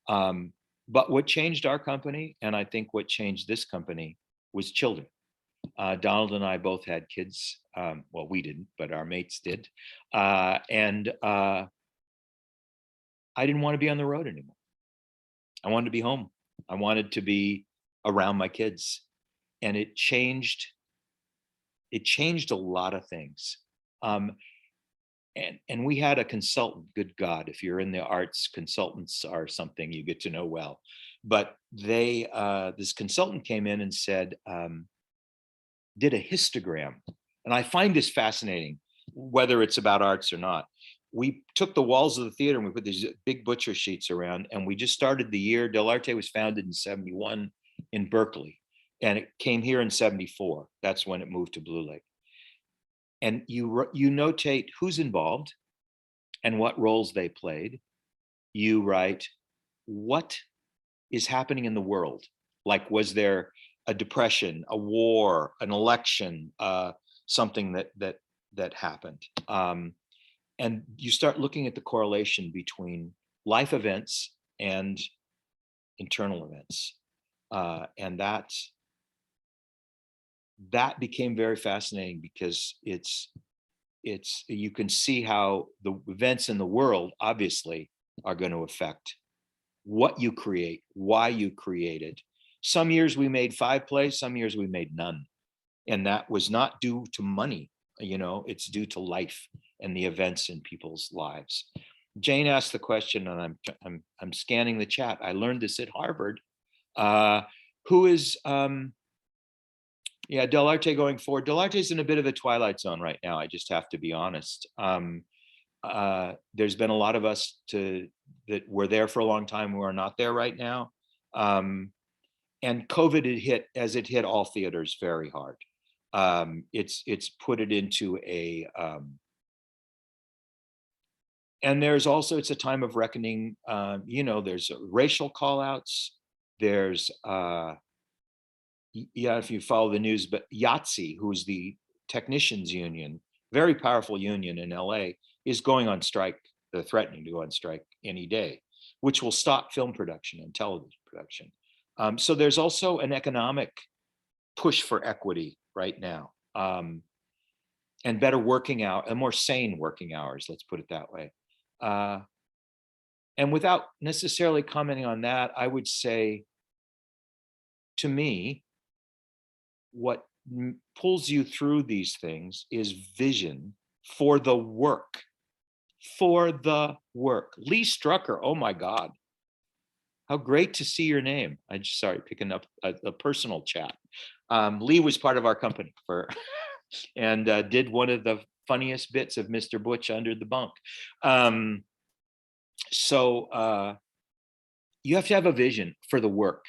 But what changed our company, and I think what changed this company, was children. Donald and I both had kids. Well, we didn't, but our mates did. And I didn't want to be on the road anymore. I wanted to be home. I wanted to be around my kids. And it changed a lot of things. And we had a consultant, good God, if you're in the arts, consultants are something you get to know well. But this consultant came in and said, did a histogram. And I find this fascinating, whether it's about arts or not. We took the walls of the theater and we put these big butcher sheets around, and we just started the year. Dell Arte was founded in 71 in Berkeley, and it came here in 74. That's when it moved to Blue Lake. And you notate who's involved and what roles they played. You write what is happening in the world. Like, was there a depression, a war, an election, something that happened? And you start looking at the correlation between life events and internal events. And that became very fascinating, because you can see how the events in the world obviously are going to affect what you create, why you create it. Some years we made 5 plays, some years we made none. And that was not due to money, it's due to life and the events in people's lives. Jane asked the question, and I'm scanning the chat. I learned this at Harvard. Who is Dell Arte going forward? Dell Arte is in a bit of a twilight zone right now. I just have to be honest. There's been a lot of us that were there for a long time who are not there right now. And COVID it hit all theaters very hard. It's put it into a and there's also, it's a time of reckoning. There's racial call outs. There's if you follow the news, but YATSE, who's the technicians union, very powerful union in LA, is going on strike. They're threatening to go on strike any day, which will stop film production and television production. So there's also an economic push for equity right now, and better working out, and more sane working hours, let's put it that way. And without necessarily commenting on that, I would say, to me, what pulls you through these things is vision for the work. For the work. Lee Strucker, oh my God. How great to see your name. I'm just sorry, picking up a personal chat. Lee was part of our company and did one of the funniest bits of Mr. Butch under the bunk. So you have to have a vision for the work.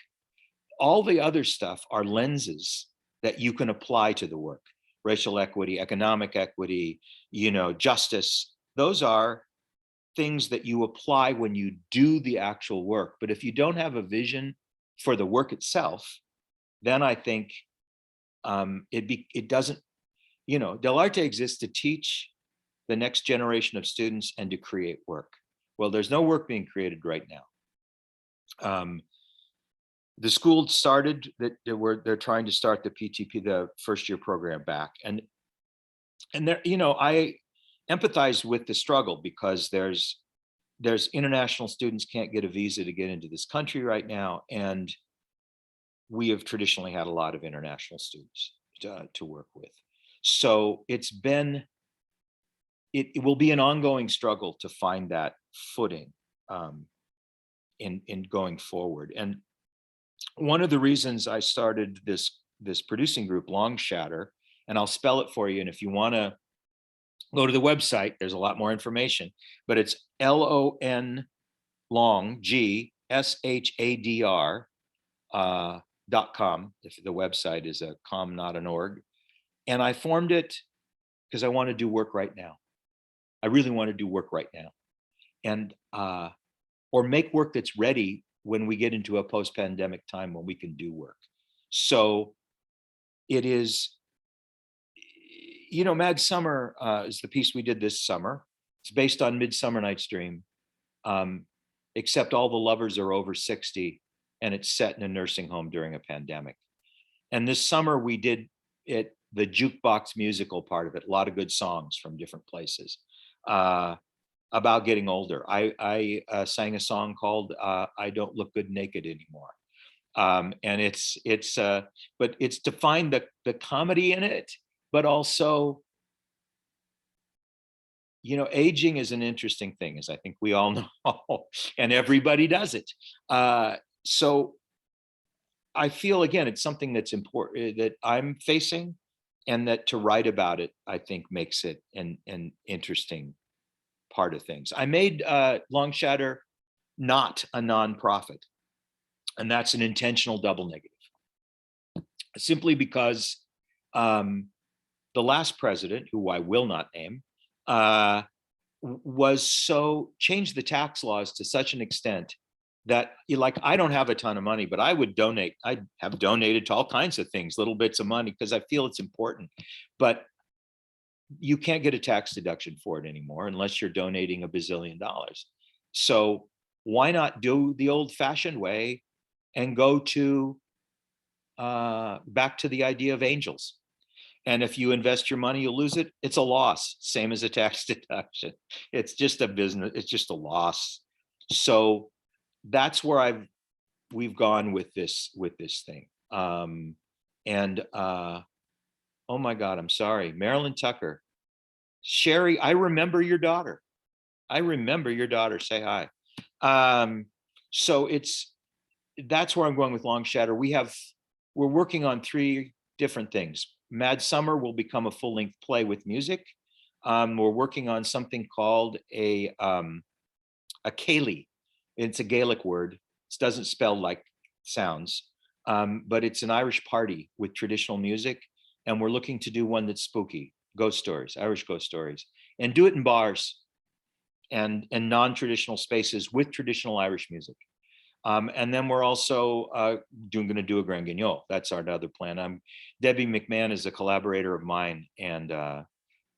All the other stuff are lenses that you can apply to the work. Racial equity, economic equity, justice. Those are things that you apply when you do the actual work. But if you don't have a vision for the work itself, then I think it doesn't, Dell Arte exists to teach the next generation of students and to create work. Well, there's no work being created right now. The school started that they're trying to start the PTP, the first year program back. And there, I empathize with the struggle because there's international students can't get a visa to get into this country right now. And we have traditionally had a lot of international students to work with. So it will be an ongoing struggle to find that footing in going forward. And one of the reasons I started this producing group, Longshadr, and I'll spell it for you. And if you want to go to the website, there's a lot more information, but it's LON long GSHADR .com. If the website is a com, not an org. And I formed it because I want to do work right now. I really want to do work right now, and or make work that's ready when we get into a post-pandemic time when we can do work. So it is, Mad Summer is the piece we did this summer. It's based on Midsummer Night's Dream, except all the lovers are over 60 and it's set in a nursing home during a pandemic. And this summer we did it, the jukebox musical part of it, a lot of good songs from different places. About getting older. I sang a song called I Don't Look Good Naked Anymore. And but it's to find the comedy in it, but also, aging is an interesting thing, as I think we all know, and everybody does it. So I feel, again, it's something that's important that I'm facing, and that to write about it, I think makes it an interesting part of things. I made Longshadr not a nonprofit, and that's an intentional double negative, simply because the last president, who I will not name, changed the tax laws to such an extent that, I don't have a ton of money, but I would donate. I have donated to all kinds of things, little bits of money, because I feel it's important. But you can't get a tax deduction for it anymore unless you're donating $1 bazillion. So why not do the old-fashioned way and go to back to the idea of angels? And if you invest your money, you'll lose it. It's a loss, same as a tax deduction. It's just a business. It's just a loss. So that's where we've gone with this thing. Oh my God, I'm sorry. Marilyn Tucker. Sherry, I remember your daughter. Say hi. So that's where I'm going with Longshadr. We're working on 3 different things. Mad Summer will become a full-length play with music. We're working on something called a Cayley. It's a Gaelic word. It doesn't spell like sounds, but it's an Irish party with traditional music. And we're looking to do one that's spooky, ghost stories, Irish ghost stories, and do it in bars and non-traditional spaces with traditional Irish music. And then we're also going to do a Grand Guignol. That's our other plan. Debbie McMahon is a collaborator of mine, and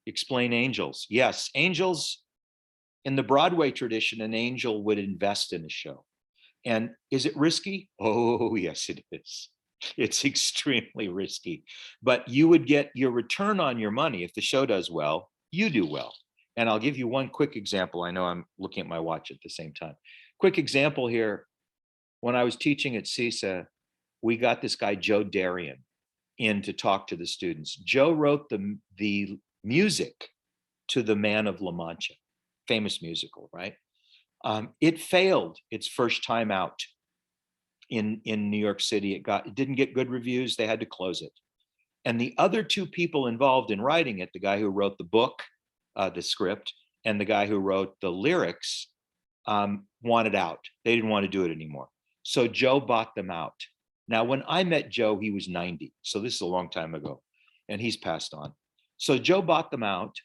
explain angels. Yes, angels, in the Broadway tradition, an angel would invest in a show. And is it risky? Oh, yes, it is. It's extremely risky, but you would get your return on your money. If the show does well, you do well. And I'll give you one quick example. I know I'm looking at my watch at the same time. Quick example here. When I was teaching at CISA, we got this guy, Joe Darien, in to talk to the students. Joe wrote the music to The Man of La Mancha, famous musical, right? It failed its first time out in New It didn't get good reviews. They had to close it. And the other 2 people involved in writing it, the guy who wrote the book, the script, and the guy who wrote the lyrics, wanted out. They didn't want to do it anymore. So Joe bought them out. Now, when I met Joe, he was 90. So this is a long time ago, and he's passed on. So Joe bought them out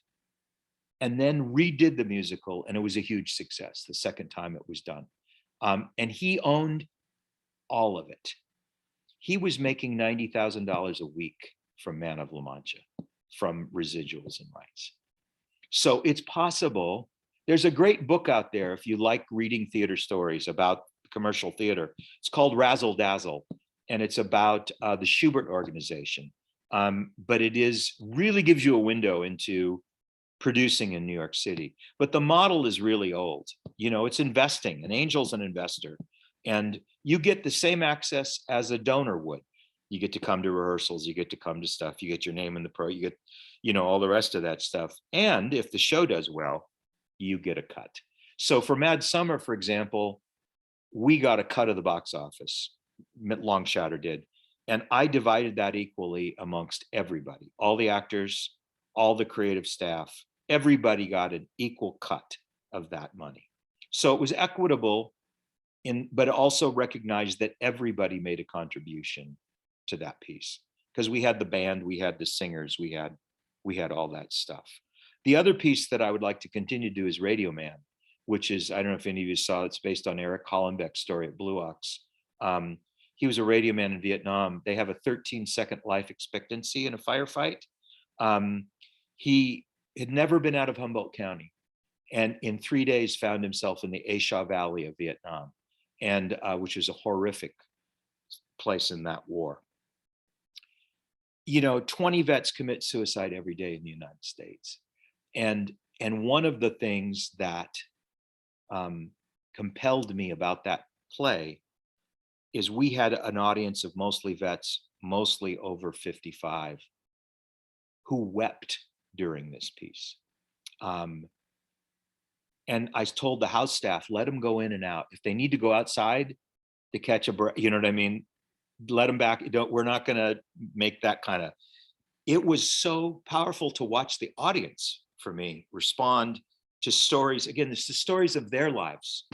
and then redid the musical, and it was a huge success the second time it was done. And he owned all of it. He was making $90,000 a week from Man of La Mancha, from residuals and rights. So it's possible. There's a great book out there if you like reading theater stories about commercial theater. It's called Razzle Dazzle, and it's about the Schubert organization. But it is really gives you a window into producing in New York City. But the model is really old. You know, it's investing. An angel's an investor, and you get the same access as a donor would. You get to come to rehearsals, you get to come to stuff, you get your name in the pro, you get, you know, all the rest of that stuff. And if the show does well, you get a cut. So for Mad Summer, for example, we got a cut of the box office. Longshadr did. And I divided that equally amongst everybody, all the actors, all the creative staff, everybody got an equal cut of that money. So it was equitable, but it also recognized that everybody made a contribution to that piece, because we had the band, we had the singers, we had all that stuff. The other piece that I would like to continue to do is Radio Man, which is, I don't know if any of you saw, it's based on Eric Hollenbeck's story at Blue Ox. He was a radio man in Vietnam. They have a 13-second life expectancy in a firefight. He had never been out of Humboldt County, and in 3 days found himself in the A Shau Valley of Vietnam, and which was a horrific place in that war. You know, 20 vets commit suicide every day in the United States. And one of the things that compelled me about that play is we had an audience of mostly vets, mostly over 55, who wept during this piece. And I told the house staff, let them go in and out. If they need to go outside to catch a breath, you know what I mean? Let them back. We're not going to make that kind of. It was so powerful to watch the audience, for me, respond to stories. Again, it's the stories of their lives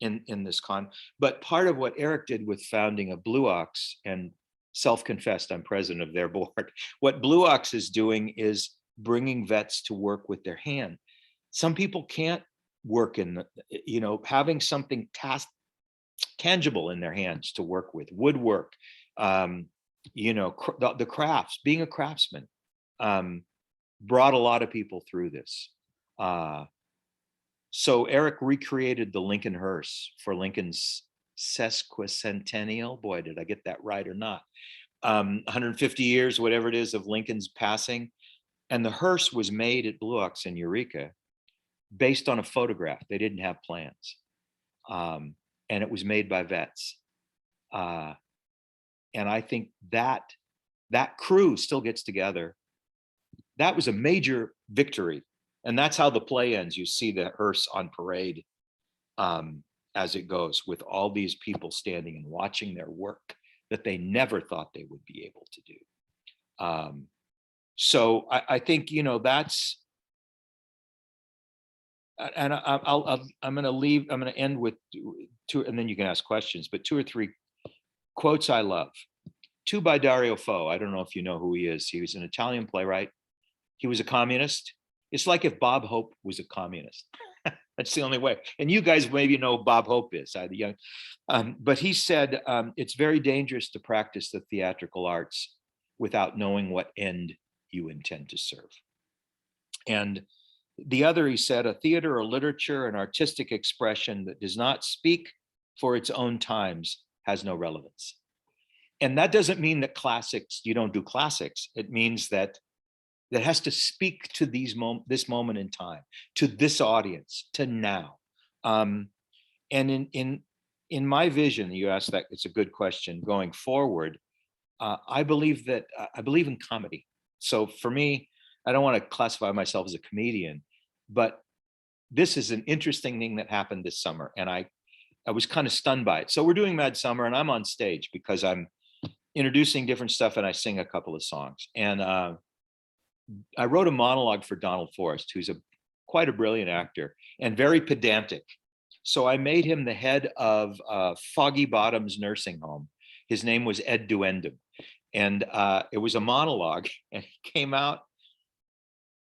in this con. But part of what Eric did with founding of Blue Ox, and self-confessed, I'm president of their board. What Blue Ox is doing is bringing vets to work with their hand. Some people can't work in, you know, having something tangible in their hands to work with, woodwork, you know, the crafts, being a craftsman, brought a lot of people through this. So Eric recreated the Lincoln Hearse for Lincoln's sesquicentennial. Boy, did I get that right or not? 150 years, whatever it is, of Lincoln's passing. And the hearse was made at Blue Ox in Eureka based on a photograph. They didn't have plans. And it was made by vets. And I think that crew still gets together. That was a major victory. And that's how the play ends. You see the hearse on parade as it goes, with all these people standing and watching their work that they never thought they would be able to do. So I think, you know, that's, and I'm going to end with two, and then you can ask questions, but 2 or 3 quotes I love. 2 by Dario Fo. I don't know if you know who he is. He was an Italian playwright. He was a communist. It's like if Bob Hope was a communist. That's the only way. And you guys maybe know who Bob Hope is, the young. But he said, it's very dangerous to practice the theatrical arts without knowing what end you intend to serve. And the other, he said, a theater or literature, an artistic expression that does not speak for its own times has no relevance. And that doesn't mean that classics, you don't do classics. It means that that has to speak to this moment in time, to this audience, to now. And in my vision, you asked that, it's a good question, going forward, I believe in comedy. So for me, I don't want to classify myself as a comedian, but this is an interesting thing that happened this summer, and I was kind of stunned by it. So we're doing Mad Summer, and I'm on stage because I'm introducing different stuff, and I sing a couple of songs. And I wrote a monologue for Donald Forrest, who's quite a brilliant actor and very pedantic. So I made him the head of Foggy Bottoms nursing home. His name was Ed Duendam. And it was a monologue, and he came out,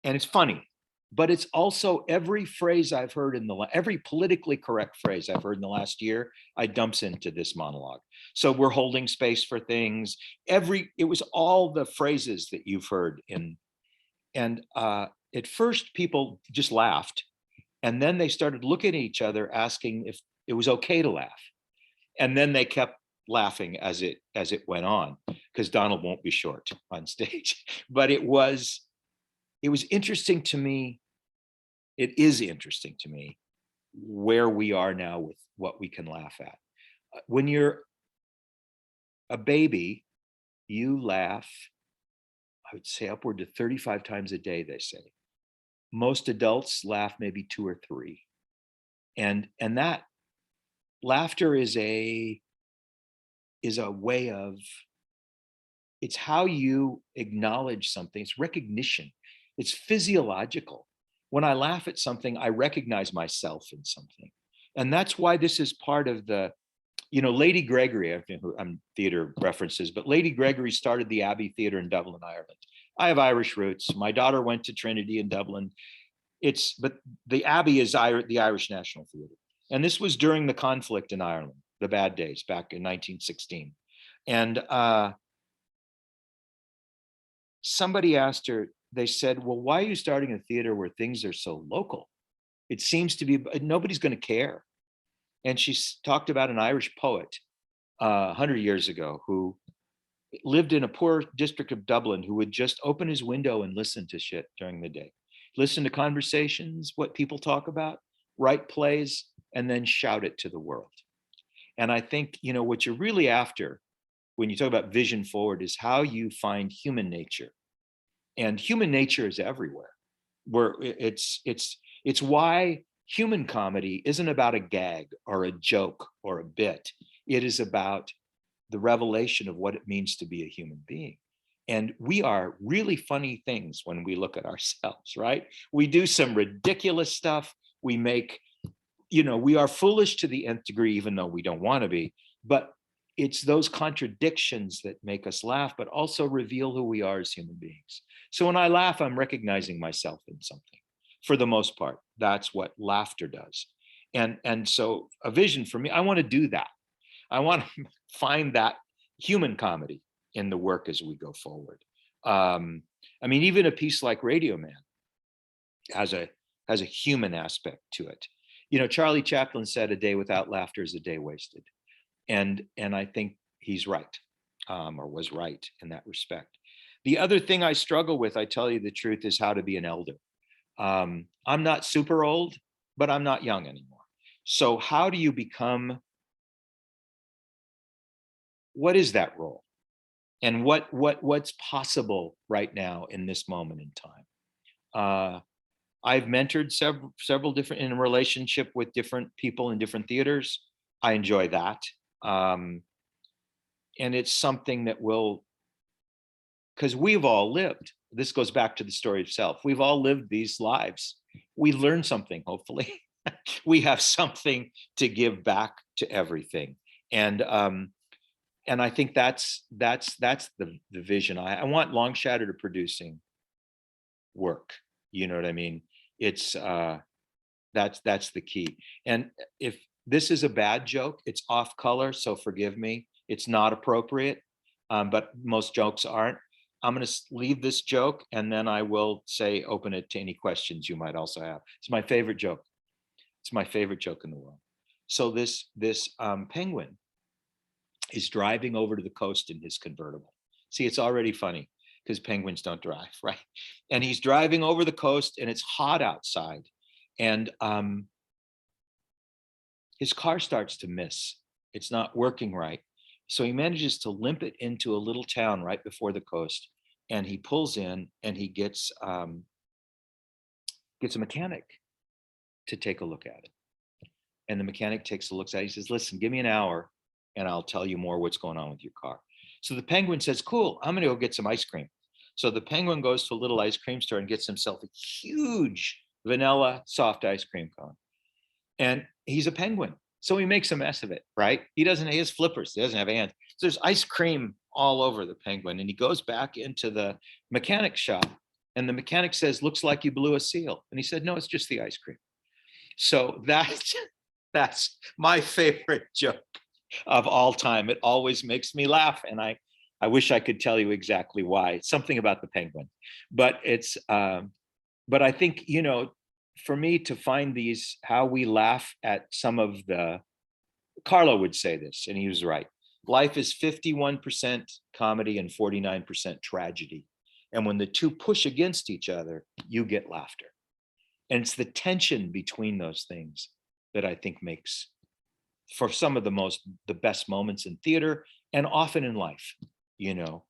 and it's funny. but it's also every phrase I've heard every politically correct phrase I've heard in the last year, I dumps into this monologue. So we're holding space for things. It was all the phrases that you've heard and at first people just laughed, and then they started looking at each other asking if it was okay to laugh. And then they kept laughing as it went on, because Donald won't be short on stage. But it was interesting to me. It is interesting to me where we are now with what we can laugh at. When you're a baby, you laugh, I would say upward to 35 times a day, they say. Most adults laugh maybe 2 or 3. And that laughter is a way of, it's how you acknowledge something. It's recognition. It's physiological. When I laugh at something, I recognize myself in something. And that's why this is part of the, Lady Gregory, I'm theater references, but Lady Gregory started the Abbey Theatre in Dublin, Ireland. I have Irish roots. My daughter went to Trinity in Dublin. But the Abbey is the Irish National Theatre. And this was during the conflict in Ireland, the bad days back in 1916. And somebody asked her, they said, well, why are you starting a theater where things are so local? It seems to be, nobody's going to care. And she talked about an Irish poet 100 years ago who lived in a poor district of Dublin, who would just open his window and listen to shit during the day. Listen to conversations, what people talk about, write plays, and then shout it to the world. And I think, what you're really after when you talk about vision forward is how you find human nature. And human nature is everywhere. Where it's why human comedy isn't about a gag or a joke or a bit. It is about the revelation of what it means to be a human being. And we are really funny things when we look at ourselves, right? We do some ridiculous stuff. We make, we are foolish to the nth degree, even though we don't want to be. But it's those contradictions that make us laugh, but also reveal who we are as human beings. So when I laugh, I'm recognizing myself in something. For the most part, that's what laughter does. And so a vision for me, I want to do that. I want to find that human comedy in the work as we go forward. Even a piece like Radio Man has a human aspect to it. Charlie Chaplin said, "A day without laughter is a day wasted," and I think he's right, or was right in that respect. The other thing I struggle with, I tell you the truth, is how to be an elder. I'm not super old, but I'm not young anymore. So how do you become? What is that role? And what's possible right now in this moment in time? I've mentored several different, in a relationship with different people in different theaters. I enjoy that. And it's something that because we've all lived, this goes back to the story itself. We've all lived these lives. We learn something, hopefully. We have something to give back to everything. And I think that's the vision. I want Longshadr to producing work. You know what I mean? It's that's the key. And if this is a bad joke, it's off color, so forgive me. It's not appropriate, but most jokes aren't. I'm going to leave this joke, and then I will say open it to any questions you might also have. It's my favorite joke. It's my favorite joke in the world. So this penguin is driving over to the coast in his convertible. See, it's already funny because penguins don't drive, right? And he's driving over the coast, and it's hot outside, and his car starts to miss. It's not working right. So he manages to limp it into a little town right before the coast, and he pulls in, and he gets a mechanic to take a look at it. And the mechanic takes a look at it. He says, "Listen, give me an hour and I'll tell you more what's going on with your car." So the penguin says, "Cool, I'm gonna go get some ice cream." So the penguin goes to a little ice cream store and gets himself a huge vanilla soft ice cream cone. And he's a penguin, so he makes a mess of it, right? He has flippers, he doesn't have hands. So there's ice cream all over the penguin, and he goes back into the mechanic shop, And the mechanic says, looks like you blew a seal. And he said, no, it's just the ice cream. So that's my favorite joke of all time. It always makes me laugh. And I wish I could tell you exactly why. It's something about the penguin, but but I think, you know, for me to find these, how we laugh at some of the, Carlo would say this, and he was right. Life is 51% comedy and 49% tragedy. And when the two push against each other, you get laughter. And it's the tension between those things that I think makes for some of the best moments in theater and often in life, you know.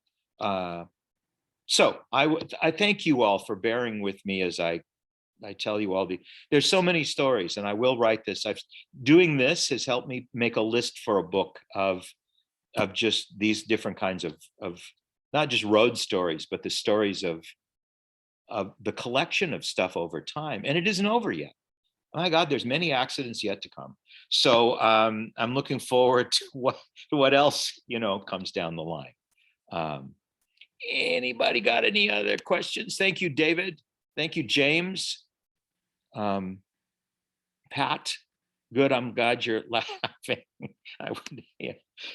So I thank you all for bearing with me as I tell you all there's so many stories, and I will write this. Doing this has helped me make a list for a book of just these different kinds of not just road stories, but the stories of the collection of stuff over time. And it isn't over yet. Oh my God, there's many accidents yet to come. So I'm looking forward to what else, you know, comes down the line. Anybody got any other questions? Thank you, David. Thank you, James. Pat, good. I'm glad you're laughing.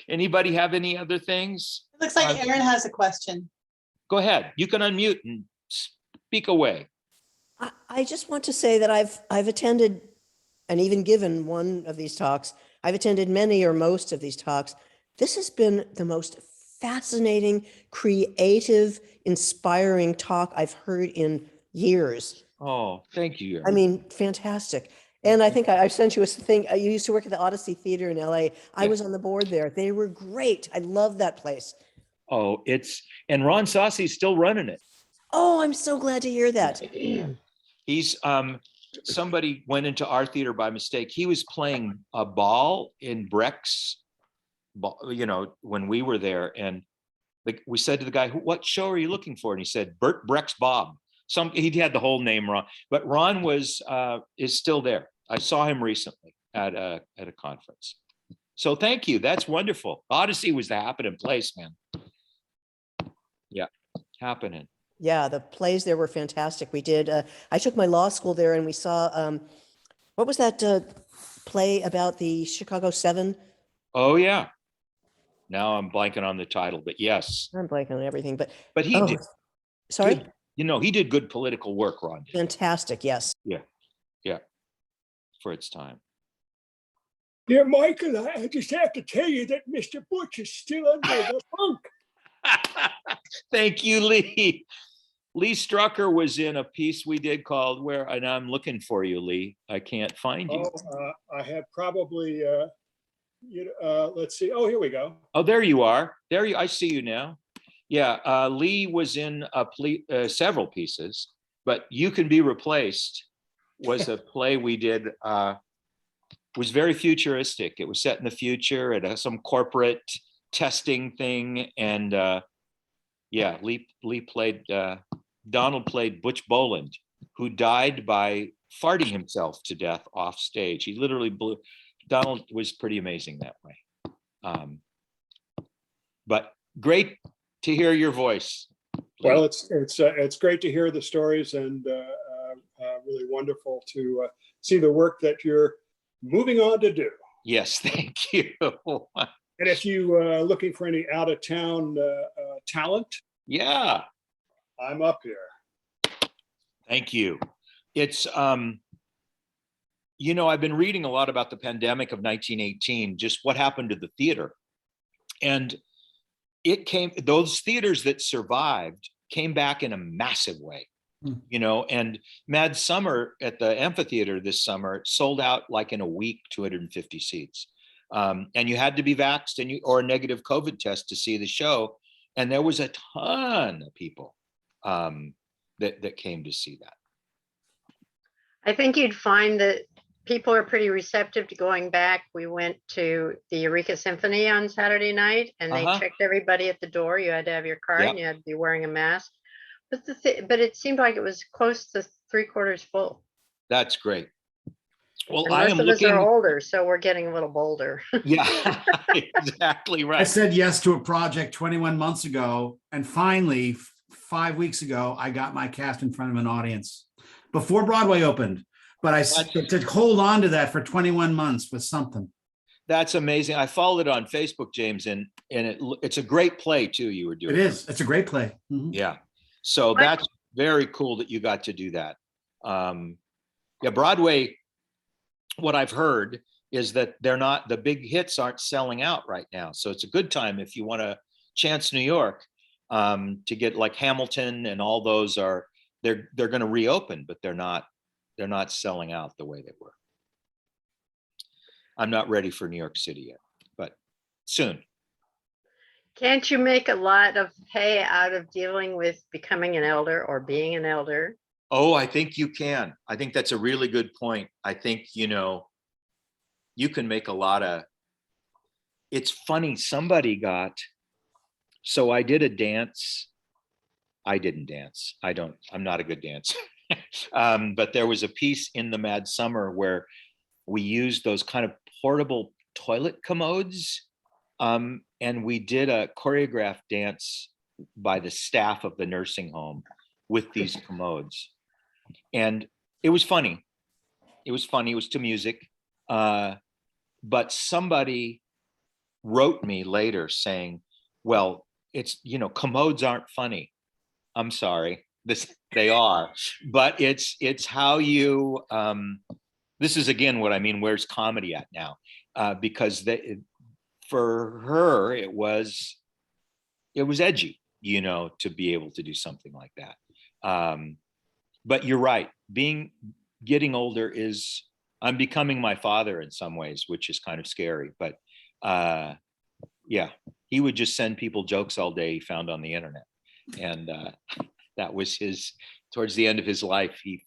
Anybody have any other things? It looks like Aaron has a question. Go ahead. You can unmute and speak away. I just want to say that I've attended and even given one of these talks. I've attended many or most of these talks. This has been the most fascinating, creative, inspiring talk I've heard in years. Oh, thank you. I mean, fantastic. And I think I've sent you a thing. You used to work at the Odyssey Theater in LA. I was on the board there. They were great. I love that place. Oh, and Ron Saucy's still running it. Oh, I'm so glad to hear that. He's somebody went into our theater by mistake. He was playing a ball in Breck's, you know, when we were there, and we said to the guy, "What show are you looking for?" And he said, "Bert Breck's Bob." He had the whole name wrong, but Ron is still there. I saw him recently at a conference. So thank you. That's wonderful. Odyssey was the happening place, man. Yeah, happening. Yeah, the plays there were fantastic. We did, I took my law school there and we saw, what was that play about the Chicago 7? Oh, yeah. Now I'm blanking on the title, but yes. I'm blanking on everything, but he did. Sorry? Good, you know, he did good political work, Ron did. Fantastic, yes. Yeah, for its time. Dear Michael, I just have to tell you that Mr. Butch is still under the funk. Thank you, Lee. Lee Strucker was in a piece we did called Where, and I'm looking for you, Lee. I can't find you. I have probably, let's see. Oh, here we go. Oh, there you are. I see you now. Yeah, Lee was in several pieces, but You Can Be Replaced was a play we did. Was very futuristic. It was set in the future at some corporate testing thing, and yeah, Lee played. Donald played Butch Boland, who died by farting himself to death off stage. He literally blew. Donald was pretty amazing that way. But great to hear your voice. Well, it's great to hear the stories, and really wonderful to see the work that you're moving on to do. Yes, thank you. And if you are looking for any out of town talent, yeah, I'm up here. Thank you. It's you know, I've been reading a lot about the pandemic of 1918, just what happened to the theater. And those theaters that survived came back in a massive way, you know, and Mad Summer at the amphitheater this summer sold out like in a week, 250 seats. And you had to be vaxxed or a negative COVID test to see the show. And there was a ton of people that came to see that. I think you'd find that people are pretty receptive to going back. We went to the Eureka Symphony on Saturday night, and they checked everybody at the door. You had to have your card, and you had to be wearing a mask. But it seemed like it was close to 3/4 full. That's great. Well, and I am most of looking. us are older, so we're getting a little bolder. Yeah, exactly right. I said yes to a project 21 months ago, and finally, 5 weeks ago, I got my cast in front of an audience before Broadway opened. But to hold on to that for 21 months was something. That's amazing. I followed it on Facebook, James, and it's a great play too. You were doing. It is. It's a great play. Mhm. Yeah. So that's very cool that you got to do that. Yeah, Broadway. What I've heard is that the big hits aren't selling out right now. So it's a good time if you want to chance New York to get like Hamilton and all those they're going to reopen, but they're not selling out the way they were. I'm not ready for New York City yet, but soon. Can't you make a lot of hay out of dealing with becoming an elder or being an elder? Oh, I think you can. I think that's a really good point. I think, you can make a lot of, it's funny, so I did a dance. I didn't dance. I'm not a good dancer. But there was a piece in the Mad Summer where we used those kind of portable toilet commodes. And we did a choreographed dance by the staff of the nursing home with these commodes. And it was funny. It was to music. But somebody wrote me later saying, well, it's, commodes aren't funny. I'm sorry, they are, but it's how you, this is again what I mean, where's comedy at now? Because for her, it was edgy, to be able to do something like that. But you're right, getting older I'm becoming my father in some ways, which is kind of scary, but yeah, he would just send people jokes all day he found on the internet. And that was towards the end of his life, he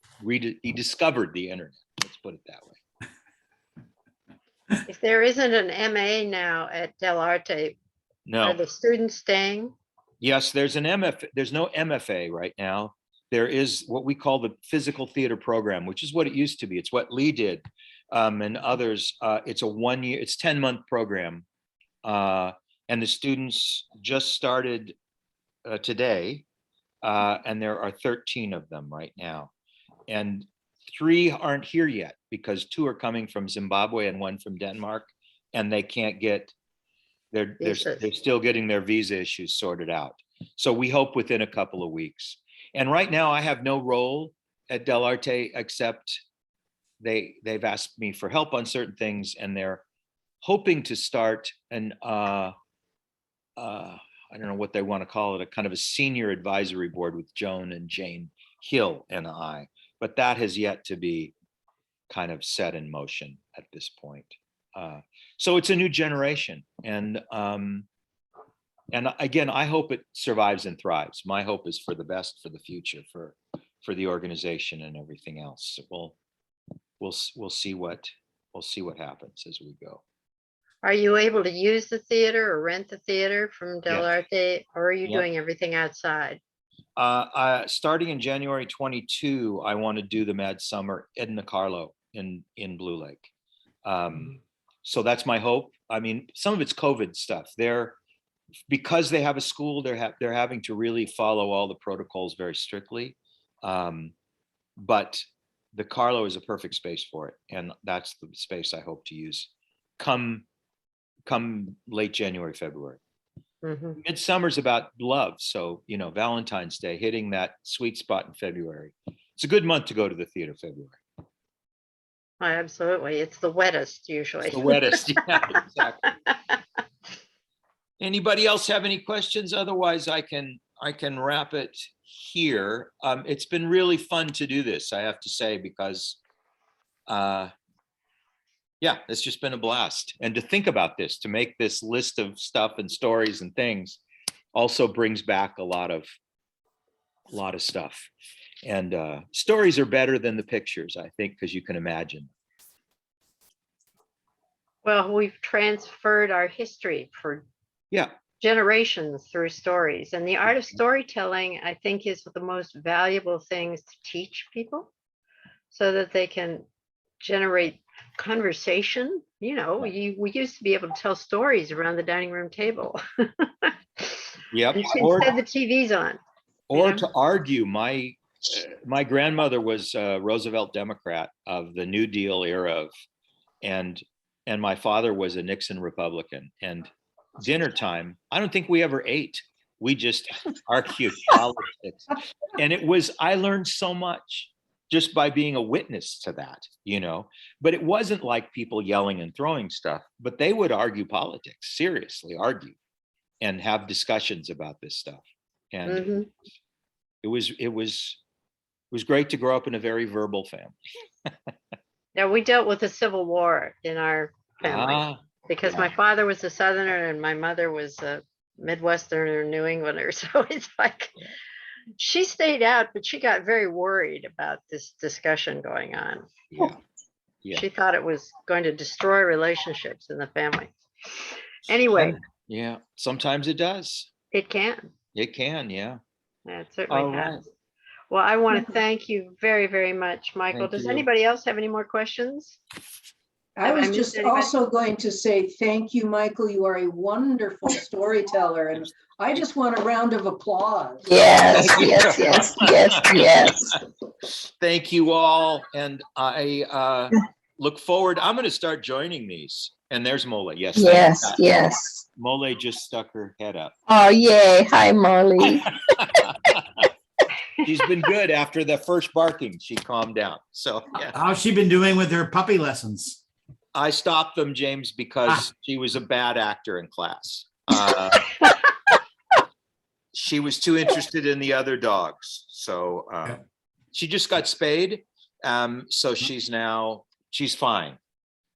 discovered the internet. Let's put it that way. If there isn't an MA now at Dell Arte, are the students staying? Yes, there's an MFA. There's no MFA right now. There is what we call the physical theater program, which is what it used to be. It's what Lee did and others. It's a 1 year, it's 10-month program. And the students just started today. And there are 13 of them right now. And 3 aren't here yet because 2 are coming from Zimbabwe and 1 from Denmark. And they can't they're still getting their visa issues sorted out. So we hope within a couple of weeks. And right now I have no role at Dell Arte except they've asked me for help on certain things, and they're hoping to start I don't know what they want to call it, a kind of a senior advisory board with Joan and Jane Hill and I, but that has yet to be kind of set in motion at this point. So it's a new generation. And again, I hope it survives and thrives. My hope is for the best, for the future, for the organization and everything else. We'll see what happens as we go. Are you able to use the theater or rent the theater from Dell Arte, or are you doing everything outside? Starting in January 22, I want to do the Mad Summer Edna Carlo in Blue Lake. So that's my hope. I mean, some of it's COVID stuff. Because they have a school, they're having to really follow all the protocols very strictly. But the Carlo is a perfect space for it, and that's the space I hope to use come late January, February. Mm-hmm. Midsummer's about love, so Valentine's Day, hitting that sweet spot in February. It's a good month to go to the theater, February. Oh, absolutely, it's the wettest usually. It's the wettest, yeah, exactly. Anybody else have any questions? Otherwise, I can wrap it here. It's been really fun to do this, I have to say, because yeah, it's just been a blast. And to think about this, to make this list of stuff and stories and things also brings back a lot of stuff. And stories are better than the pictures, I think, because you can imagine. Well, we've transferred our history for generations through stories. And the art of storytelling, I think, is the most valuable things to teach people so that they can generate conversation. We used to be able to tell stories around the dining room table. Yep. Instead, the TV's on. Or know? to argue, my grandmother was a Roosevelt Democrat of the New Deal era and my father was a Nixon Republican. And dinner time, I don't think we ever ate. We just argued politics. And I learned so much just by being a witness to that, but it wasn't like people yelling and throwing stuff, but they would argue politics, seriously argue and have discussions about this stuff. And Mhm. it was great to grow up in a very verbal family. Yeah, we dealt with the Civil War in our family Ah, because yeah. my father was a Southerner and my mother was a Midwesterner, New Englander. So it's like she stayed out, but she got very worried about this discussion going on. Yeah. Yeah. She thought it was going to destroy relationships in the family. Anyway, Yeah. Sometimes it does. it can. It can. Yeah. Yeah, it certainly All has. right. Well, I want to thank you very, very much, Michael. Thank Does you. anybody else have any more questions? I Have I was missed just anybody? also going to say, thank you, Michael. You are a wonderful storyteller, and I just want a round of applause. Yes, yes, yes, yes, yes. Thank you all. And I look forward. I'm going to start joining these. And there's Mole. Yes. thank Yes, you. yes. Mole just stuck her head up. Oh, yay. Hi, Molly. She's been good after the first barking. She calmed down. So yeah. How's she been doing with her puppy lessons? I stopped them, James, because she was a bad actor in class. She was too interested in the other dogs. So she just got spayed. So she's fine.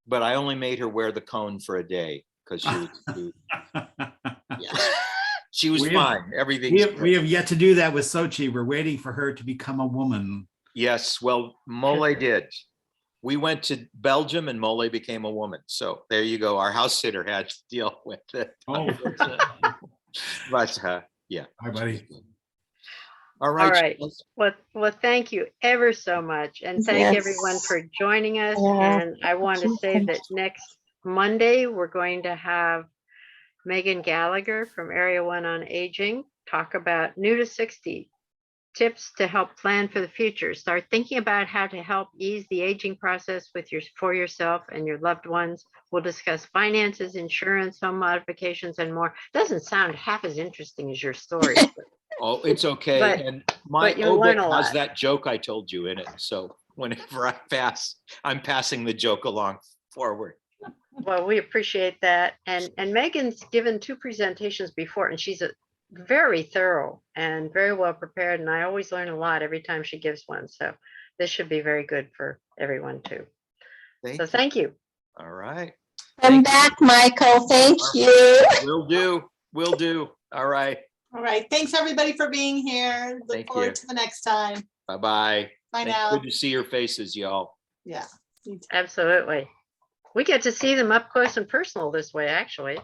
But I only made her wear the cone for a day because she was too, she was fine. Everything. We have yet to do that with Sochi. We're waiting for her to become a woman. Yes, well, Mole did. We went to Belgium and Mole became a woman. So there you go. Our house sitter had to deal with it. Oh. But yeah. Hi, buddy. All right. All right. Charles. Well, thank you ever so much. And thank Yes. everyone for joining us. Yeah. And I want to say that next Monday, we're going to have Megan Gallagher from Area 1 on Aging talk about new to 60 tips to help plan for the future. Start thinking about how to help ease the aging process for yourself and your loved ones. We'll discuss finances, insurance, home modifications, and more. Doesn't sound half as interesting as your story. Oh, it's okay. But- and my but you'll learn obit a has lot. that joke I told you in it. So whenever I pass, I'm passing the joke along forward. Well, we appreciate that. And Megan's given 2 presentations before, and she's a very thorough and very well prepared. And I always learn a lot every time she gives one. So this should be very good for everyone too. So thank you. All right. Come Thank you. back, Michael. Thank you. Will do. Will do. All right. All right. Thanks, everybody, for being here. Look Thank forward you. to the next time. Bye-bye. Bye Thank- now. Good to see your faces, y'all. Yeah. Absolutely. We get to see them up close and personal this way, actually.